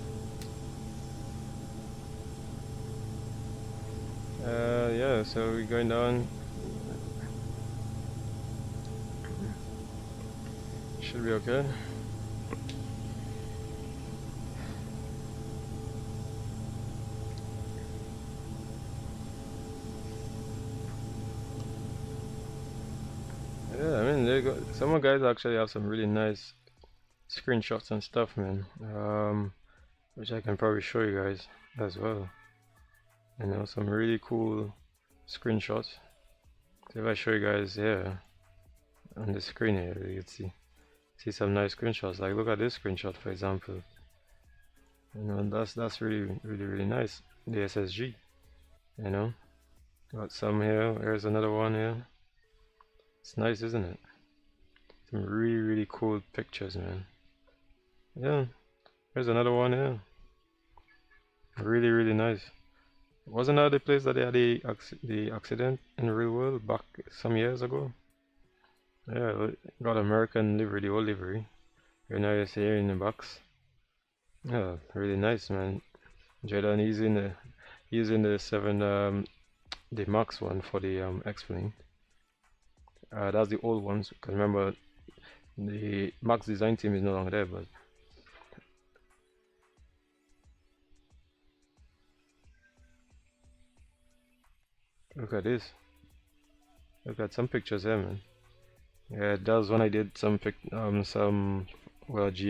Yeah, so we're going down. Should be okay. Yeah, I mean, some guys actually have some really nice screenshots and stuff, man. Which I can probably show you guys as well. You know, some really cool screenshots. So if I show you guys here on the screen here, you can see some nice screenshots. Like, look at this screenshot, for example. You know, that's really nice. The SSG. You know, got some here. Here's another one here. It's nice, isn't it? Some really cool pictures, man. Yeah, there's another one here. Really nice. Wasn't that the place that they had the accident in the real world back some years ago? Yeah, got American livery, the old livery. Very nice here in the box. Yeah, really nice, man. Jordan using the the Max one for the X-Plane. That's the old ones. Because remember, the Max design team is no longer there, but look at this. Look at some pictures here, man. Yeah, that was when I did some GA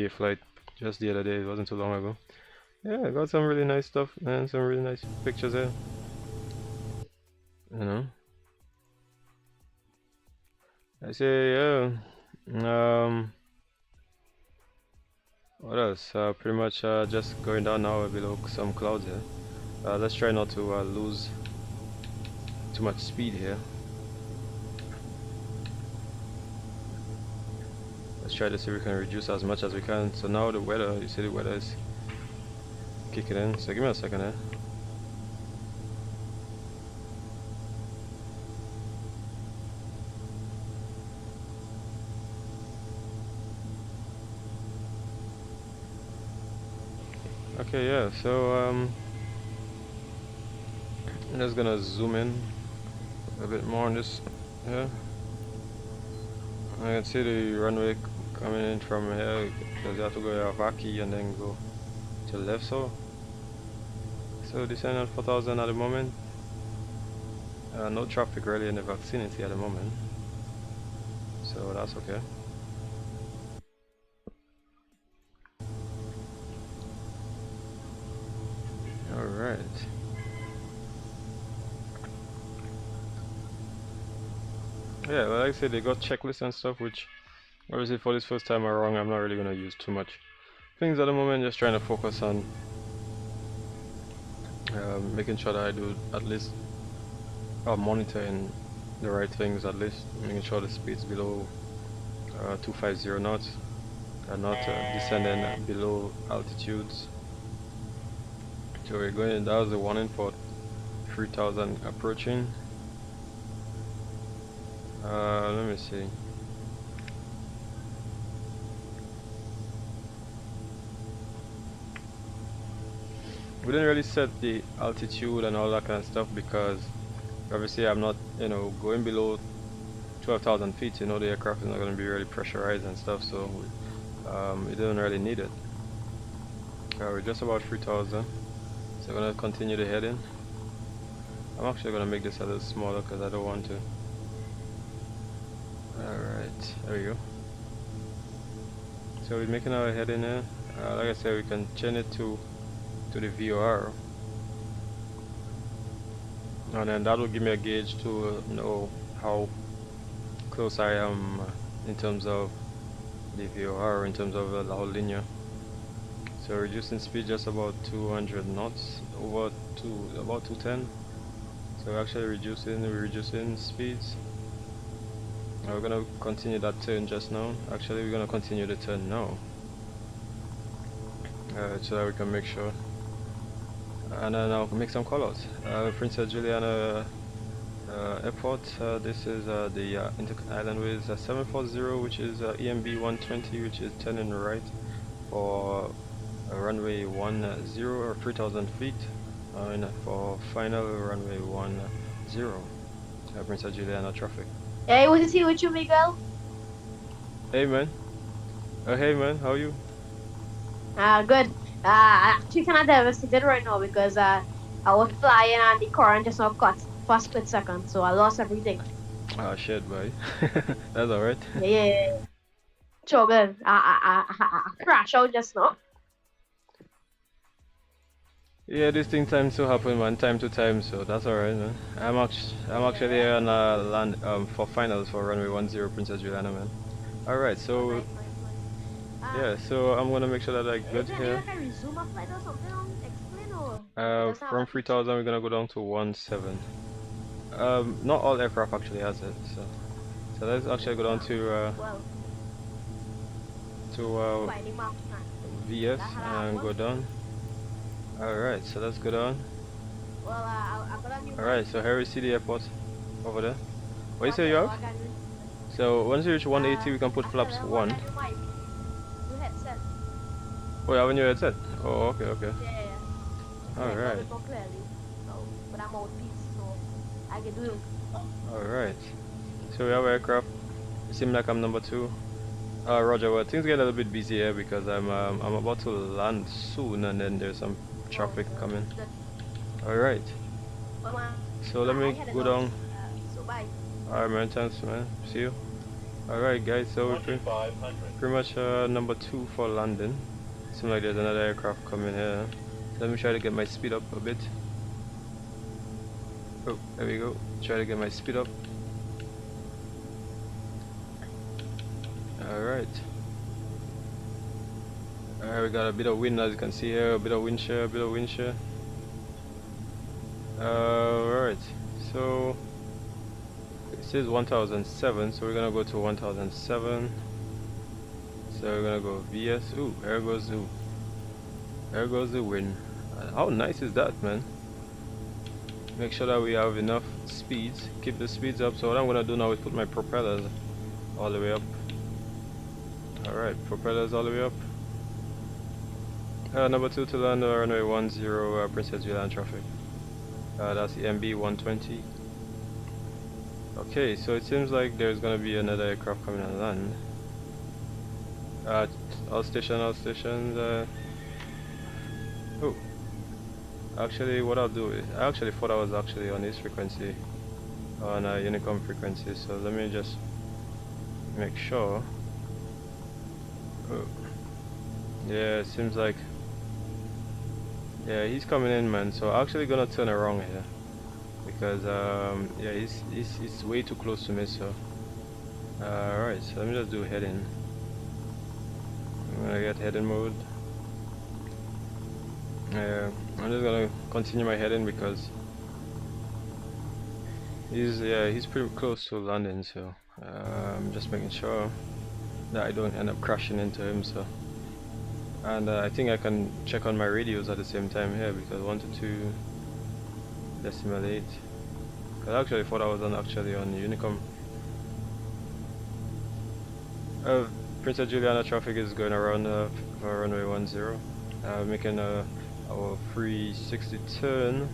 flight just the other day. It wasn't too long ago. Yeah, I got some really nice stuff, man. Some really nice pictures here. You know. I say, yeah. What else? Pretty much just going down now below some clouds here. Let's try not to lose too much speed here. Let's try to see if we can reduce as much as we can. So now the weather, you see the weather is kicking in. So give me a second here. Okay, yeah, so I'm just gonna zoom in a bit more on this here. I can see the runway coming in from here because you have to go Vaki and then go to the left. So descending on 4,000 at the moment. No traffic really in the vicinity at the moment, so that's okay. Alright. Yeah, well, like I said, they got checklists and stuff, which obviously for this first time around I'm not really going to use too much things at the moment. Just trying to focus on making sure that I do at least monitoring the right things, at least making sure the speed's below 250 knots and not descending below altitudes. So we're going, that was the warning for 3,000 approaching. Let me see. We didn't really set the altitude and all that kind of stuff because obviously I'm not, going below 12,000 feet. The aircraft is not going to be really pressurized and stuff, so it doesn't really need it. We're just about 3,000, so we're going to continue the heading. I'm actually going to make this a little smaller because I don't want to. Alright, there we go. So we're making our heading here. Like I said, we can change it to the VOR, and then that will give me a gauge to know how close I am in terms of the VOR, in terms of La Linea. So reducing speed just about 200 knots over to about 210. So we're actually reducing speeds. We're gonna continue that turn just now. Actually, we're gonna continue the turn now, so that we can make sure. And then I'll make some callouts. Princess Juliana Airport. This is the Islandways 740, which is EMB120, which is turning right for runway 10 or 3,000 feet, and for final runway 10. Princess Juliana traffic. Hey, what is he with you, Miguel? Hey man. Hey man, how are you? Good. Actually kind of devastated right now because I was flying and the current just now cut for a split second, so I lost everything. Oh shit, boy. That's alright. Yeah. So good. I crashed out just now. Yeah, this thing tends to happen, man, time to time, so that's alright, man. I'm actually here on land for finals for runway 10 Princess Juliana, man. Alright, so yeah, so I'm gonna make sure that I get here. From 3,000 we're gonna go down to 17. Not all aircraft actually has it, so let's actually go down to VS and go down. Alright, so let's go down. Alright, so here we see the airport over there. What do you say you have? So once you reach 180 we can put flaps 1. Oh, you have a new headset? Oh, okay. Yeah. Alright. Alright. So we have aircraft. It seems like I'm number 2. Roger, well, things get a little bit busy here because I'm about to land soon and then there's some traffic coming. Alright. So let me go down. Alright man, thanks man. See you. Alright guys, so we're pretty much number 2 for landing. Seems like there's another aircraft coming here. So let me try to get my speed up a bit. Oh, there we go. Try to get my speed up. Alright. Alright, we got a bit of wind as you can see here, a bit of wind shear, Alright, so it says 1007, so we're gonna go to 1007. So we're gonna go VS. Ooh, there goes the wind. How nice is that, man? Make sure that we have enough speeds. Keep the speeds up. So what I'm gonna do now is put my propellers all the way up. Alright, propellers all the way up. Number 2 to land runway 10, Princess Juliana traffic. That's the EMB120. Okay, so it seems like there's gonna be another aircraft coming on land. All stations. Oh, actually, what I'll do is I actually thought I was actually on this frequency, on a Unicom frequency. So let me just make sure. Oh, yeah, it seems like he's coming in, man. So I'm actually gonna turn around here because yeah, he's way too close to me. So alright, so let me just do heading. I'm gonna get heading mode. I'm just gonna continue my heading because he's pretty close to landing. So I'm just making sure that I don't end up crashing into him. So, and I think I can check on my radios at the same time here because 122.8. I actually thought I was on Unicom. Princess Juliana traffic is going around for runway 10, making our 360 turn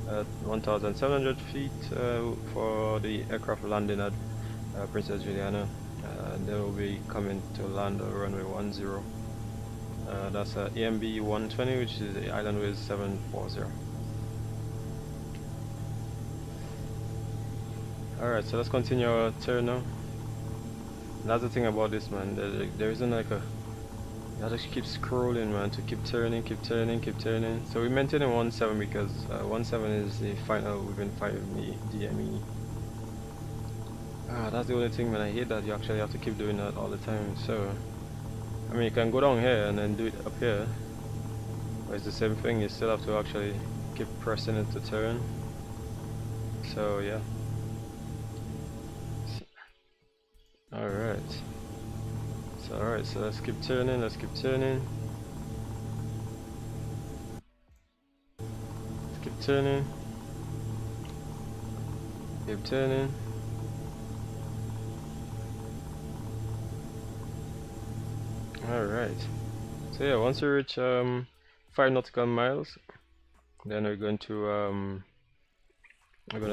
at 1,700 feet for the aircraft landing at Princess Juliana. And then we'll be coming to land on runway 10. That's EMB120, which is the Islandways 740. Alright, so let's continue our turn now. That's the thing about this, man. There isn't like a... You have to keep scrolling, man, to keep turning. So we maintain in 17 because 17 is the final within 5 DME. That's the only thing, man. I hate that you actually have to keep doing that all the time. So, I mean, you can go down here and then do it up here. But it's the same thing. You still have to actually keep pressing it to turn. So, yeah. Alright. So let's keep turning. Keep turning. Alright. So yeah, once we reach 5 nautical miles, then we're going to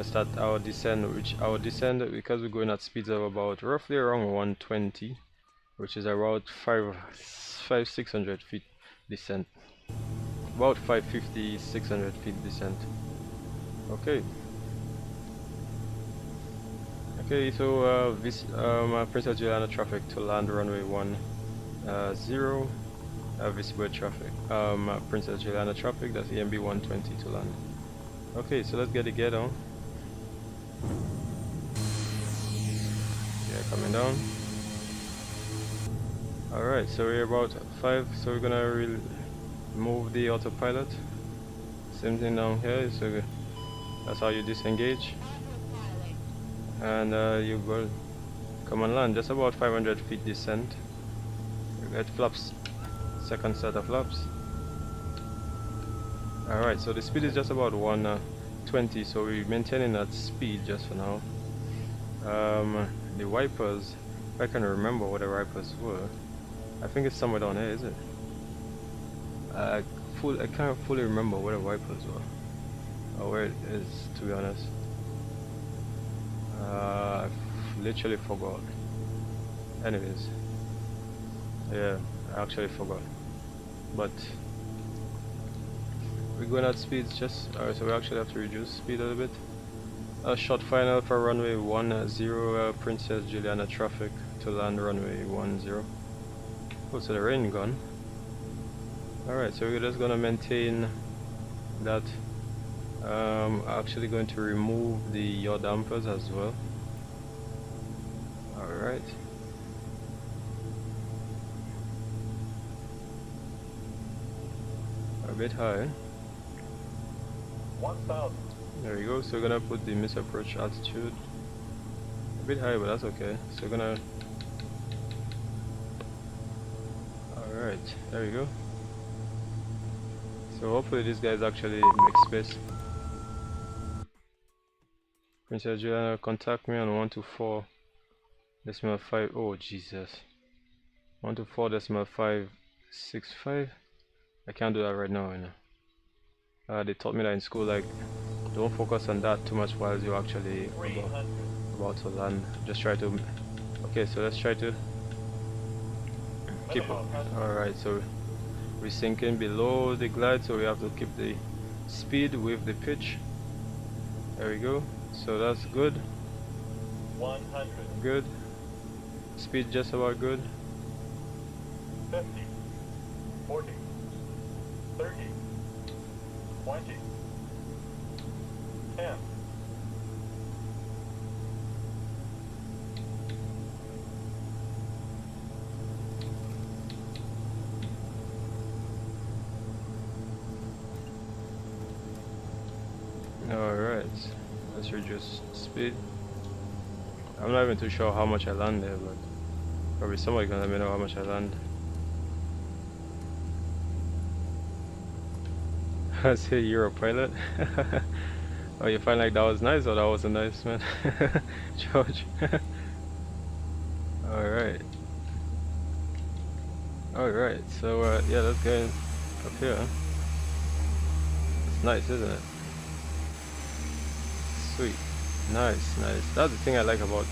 start our descent, because we're going at speeds of about roughly around 120, which is about 600 feet descent, about 550 600 feet descent. Okay, so this Princess Juliana traffic to land runway 10, visible traffic, Princess Juliana traffic, that's EMB120 to land. Okay, so let's get the get on. Yeah, coming down. Alright, so we're about 5, so we're gonna remove the autopilot. Same thing down here, so that's how you disengage. And you will come on land, just about 500 feet descent. You get flaps, second set of flaps. Alright, so the speed is just about 120, so we're maintaining that speed just for now. The wipers, if I can remember what the wipers were, I think it's somewhere down here, is it? I can't fully remember what the wipers were, or where it is, to be honest. I literally forgot. Anyways, yeah, I actually forgot. But we're going at speeds just... Alright, so we actually have to reduce speed a little bit. Short final for runway 10, Princess Juliana traffic to land runway 10. Oh, so the rain gone. Alright, so we're just gonna maintain that. Actually going to remove the yaw dampers as well. Alright. A bit high. 1000. There we go, so we're gonna put the miss approach altitude a bit high, but that's okay. So we're gonna... Alright, there we go. So hopefully these guys actually make space. Princess Juliana, contact me on 124.5. Oh Jesus, 124.565. I can't do that right now, you know. They taught me that in school, like, don't focus on that too much while you're actually about to land. Just try to, okay, so let's try to keep up. Alright, so we're sinking below the glide, so we have to keep the speed with the pitch. There we go. So that's good. 100. Good. Speed just about good. 50. 40. 30. 20. 10. Alright, let's reduce speed. I'm not even too sure how much I land there, but probably somebody gonna let me know how much I land. I say you're a pilot. Oh, you find like that was nice or that wasn't nice, man? George. Alright. Alright, so yeah, let's go up here. It's nice, isn't it? Sweet. Nice, nice. That's the thing I like about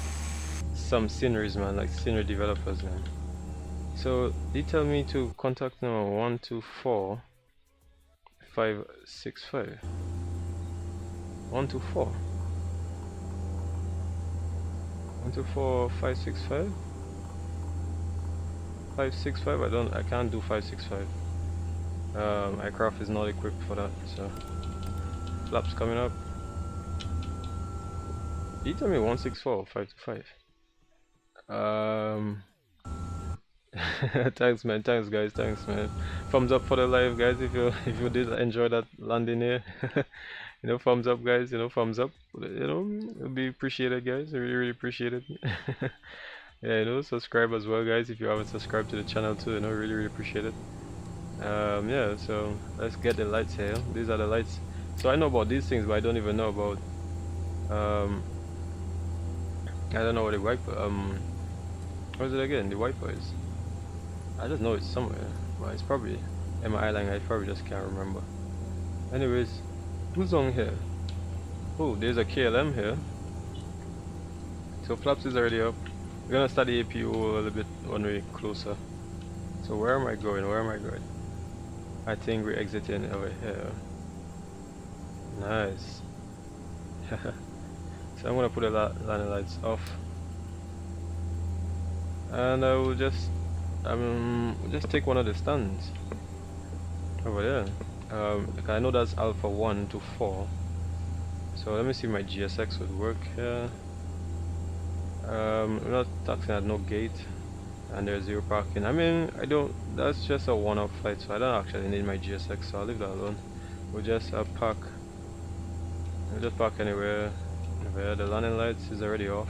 some sceneries, man, like scenery developers, man. So they tell me to contact number 124 565. 124 124 565 565. I can't do 565. Aircraft is not equipped for that, so flaps coming up. You tell me 164 525. Thanks, man. Thanks, guys. Thanks, man. Thumbs up for the live, guys. If you did enjoy that landing here, you know, thumbs up, guys. You know, thumbs up. You know, it'll be appreciated, guys. I really, really appreciate it. Yeah, you know, subscribe as well, guys. If you haven't subscribed to the channel too, you know, really, really appreciate it. Yeah. So let's get the lights here. These are the lights. So I know about these things, but I don't even know about. I don't know what the wiper. What is it again? The wiper is. I just know it's somewhere, but it's probably in my island. I probably just can't remember. Anyways, who's on here? Oh, there's a KLM here. So flaps is already up. We're gonna start the APU a little bit when we're closer. So where am I going? Where am I going? I think we're exiting over here. Nice. So I'm gonna put the landing lights off, and I will just take one of the stands over there. I know that's Alpha 1 to 4. So let me see if my GSX would work here. We're not taxing at no gate, and there's 0 parking. I mean, I don't. That's just a one-off flight, so I don't actually need my GSX. So I'll leave that alone. We'll just park. We'll just park anywhere. Over here. The landing lights is already off.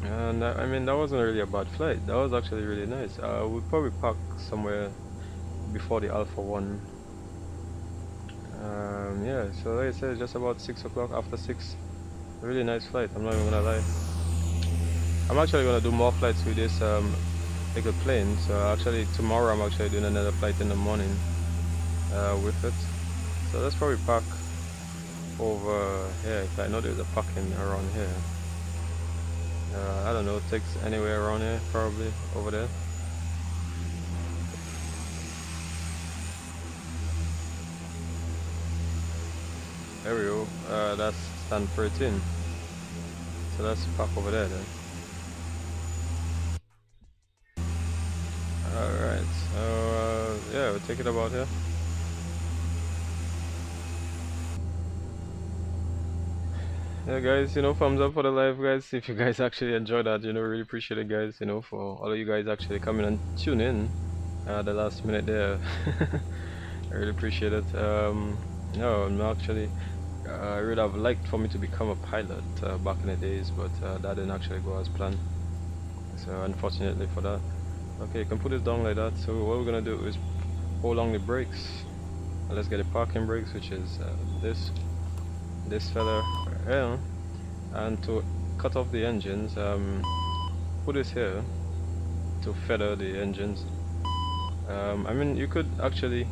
And I mean, that wasn't really a bad flight. That was actually really nice. We'll probably park somewhere before the Alpha 1. Yeah, so like I said, it's just about 6 o'clock, after 6. Really nice flight, I'm not even gonna lie. I'm actually gonna do more flights with this little plane. So actually tomorrow I'm actually doing another flight in the morning with it. So let's probably park over here. I know there's a parking around here. I don't know, it takes anywhere around here, probably over there. There we go. That's stand 13. So let's park over there then. Alright, so yeah, we'll take it about here. Yeah, guys, you know, thumbs up for the live, guys. If you guys actually enjoyed that, you know, really appreciate it, guys. You know, for all of you guys actually coming and tune in the last minute there. I really appreciate it. No, I'm actually. I would have liked for me to become a pilot back in the days, but that didn't actually go as planned. So unfortunately for that. Okay, you can put it down like that. So what we're gonna do is pull along the brakes. Let's get the parking brakes, which is this fella here, and to cut off the engines, put this here to feather the engines. I mean, you could actually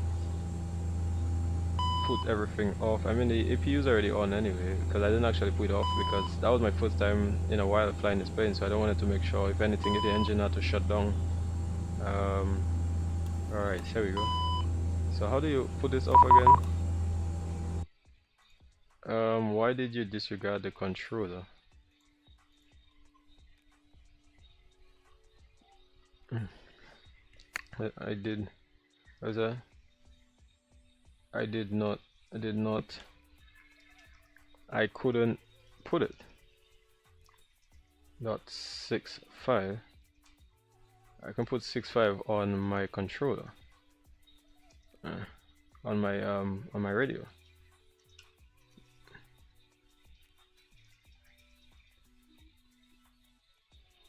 put everything off. I mean, the APU is already on anyway, because I didn't actually put it off because that was my first time in a while flying this plane, so I don't wanted to make sure if anything, if the engine had to shut down. Alright, here we go. So how do you put this off again? Why did you disregard the controller? I did. Was that? I did not. I couldn't put it. .65. I can put 6.5 on my controller. On my radio.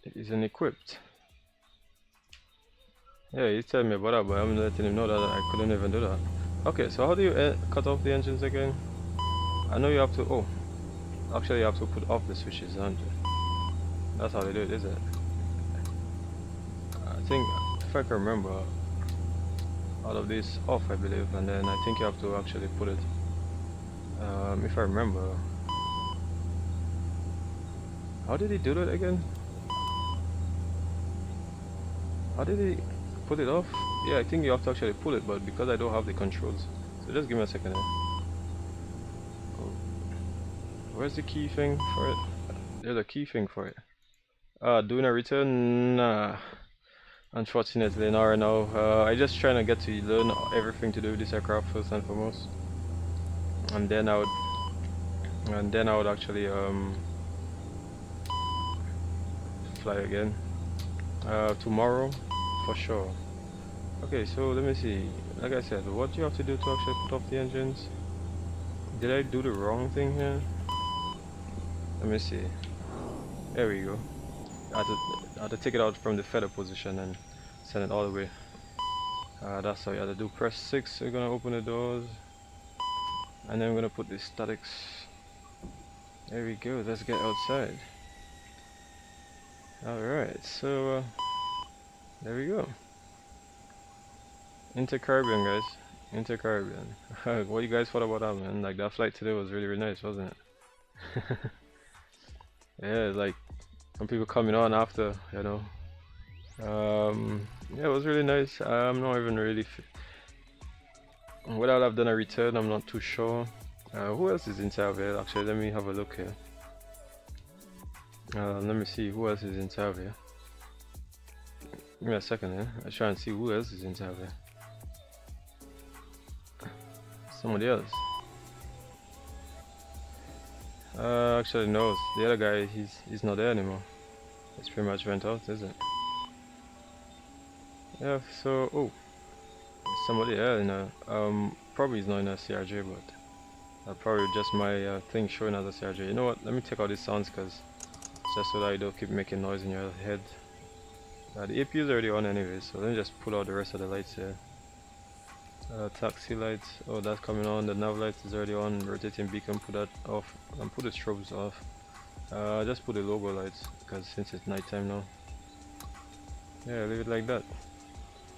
It isn't equipped. Yeah, he's telling me about that, but I'm letting him know that I couldn't even do that. Okay, so how do you cut off the engines again? I know you have to. Oh, actually, you have to put off the switches, aren't you? That's how they do it, is it? I think, if I can remember, out of this off, I believe, and then I think you have to actually put it. If I remember, how did he do that again? How did he put it off? Yeah, I think you have to actually pull it, but because I don't have the controls, so just give me a second here. Oh. Where's the key thing for it? There's a key thing for it. Doing a return? Nah. Unfortunately, not right now. I just trying to get to learn everything to do with this aircraft first and foremost, and then I would actually fly again tomorrow for sure. Okay, so let me see. Like I said, what do you have to do to actually put off the engines? Did I do the wrong thing here? Let me see. There we go. I had to take it out from the feather position and send it all the way. That's how you have to do. Press 6, we're gonna open the doors. And then we're gonna put the statics. There we go, let's get outside. Alright, so there we go. InterCaribbean, guys. InterCaribbean. What you guys thought about that, man? Like, that flight today was really, really nice, wasn't it? Yeah, like some people coming on after, you know. Yeah, it was really nice. I'm not even really whether I've done a return, I'm not too sure. Who else is inside here? Actually, let me have a look here. Let me see who else is inside here. Give me a second here. I try and see who else is inside here. Somebody else. Actually no, the other guy, he's not there anymore. It's pretty much went out, isn't it? Yeah, so somebody else in a probably is not in a CRJ, but probably just my thing showing as a CRJ. You know what? Let me take out these sounds because just so that you don't keep making noise in your head. The APU is already on anyway, so let me just pull out the rest of the lights here. Taxi lights, oh that's coming on. The nav light is already on. Rotating beacon, put that off, and put the strobes off. Just put the logo lights because since it's nighttime now. Yeah, leave it like that.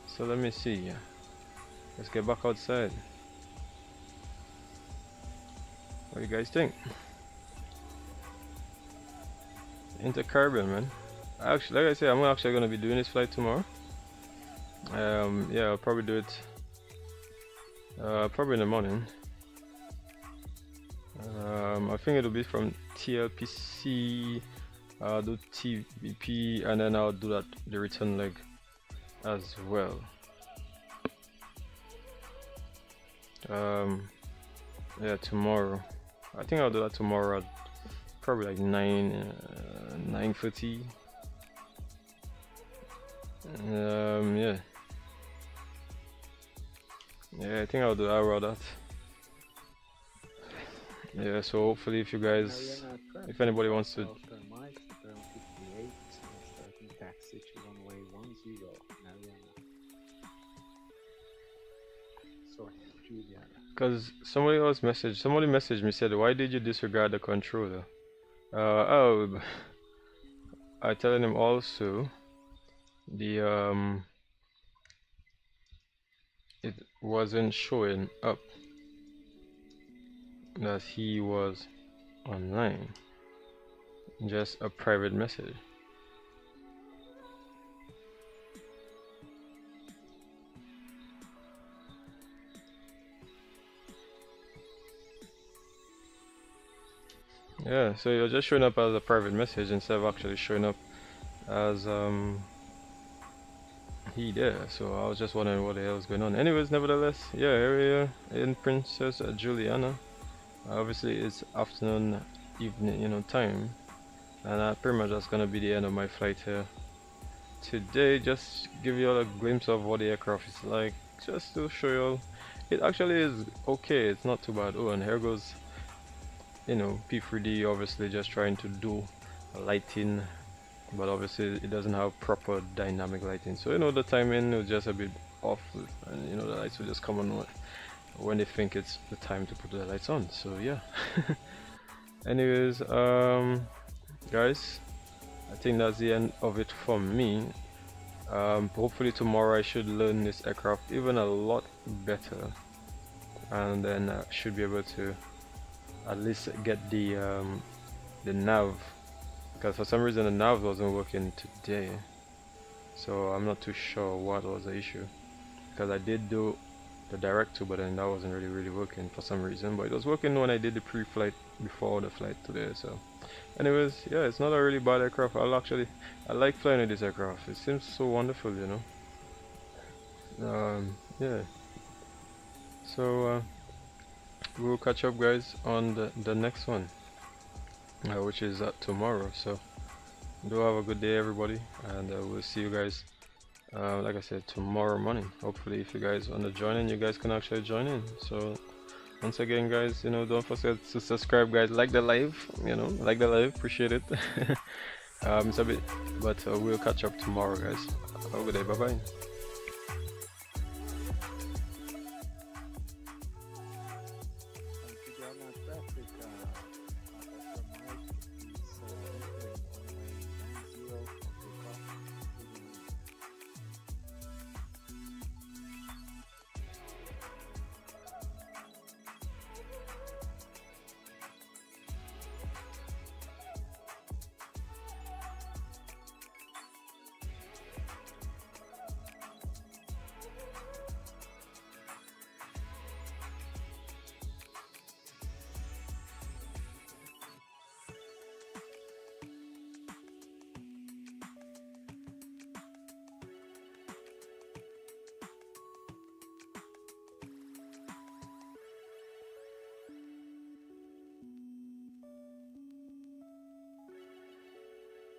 So let me see. Let's get back outside. What do you guys think? InterCaribbean, man. Actually, like I said, I'm actually gonna be doing this flight tomorrow. Yeah, I'll probably do it. Probably in the morning. I think it'll be from TLPC, do TVP, and then I'll do the return leg as well. Yeah, tomorrow. I think I'll do that tomorrow at probably like 9:30. Yeah, I think I'll do that. Yeah, so hopefully if you guys, if anybody wants to. Because somebody messaged me, said, why did you disregard the controller? I telling him also it wasn't showing up that he was online, just a private message. Yeah, so you're just showing up as a private message instead of actually showing up as he there. So I was just wondering what the hell was going on. Anyways, nevertheless, yeah, here we are in Princess Juliana. Obviously it's afternoon, evening, you know, time, and pretty much that's gonna be the end of my flight here today. Just give you all a glimpse of what the aircraft is like, just to show you all. It actually is okay, it's not too bad. Oh, and here goes, you know, P3D obviously just trying to do lighting, but obviously it doesn't have proper dynamic lighting, so you know the timing was just a bit off, and you know the lights will just come on when they think it's the time to put the lights on. So yeah. Anyways, guys, I think that's the end of it for me. Hopefully tomorrow I should learn this aircraft even a lot better, and then I should be able to at least get the nav, because for some reason the nav wasn't working today, so I'm not too sure what was the issue, because I did do the direct to, but then that wasn't really working for some reason, but it was working when I did the pre-flight before the flight today. So anyways, yeah, it's not a really bad aircraft. I like flying with this aircraft. It seems so wonderful, you know. Yeah, so we'll catch up, guys, on the next one, which is tomorrow. So do have a good day, everybody, and we'll see you guys, like I said, tomorrow morning. Hopefully if you guys want to join in, you guys can actually join in. So once again, guys, you know, don't forget to subscribe, guys, like the live, you know, like the live, appreciate it. It's a bit, but we'll catch up tomorrow, guys. Have a good day, bye bye.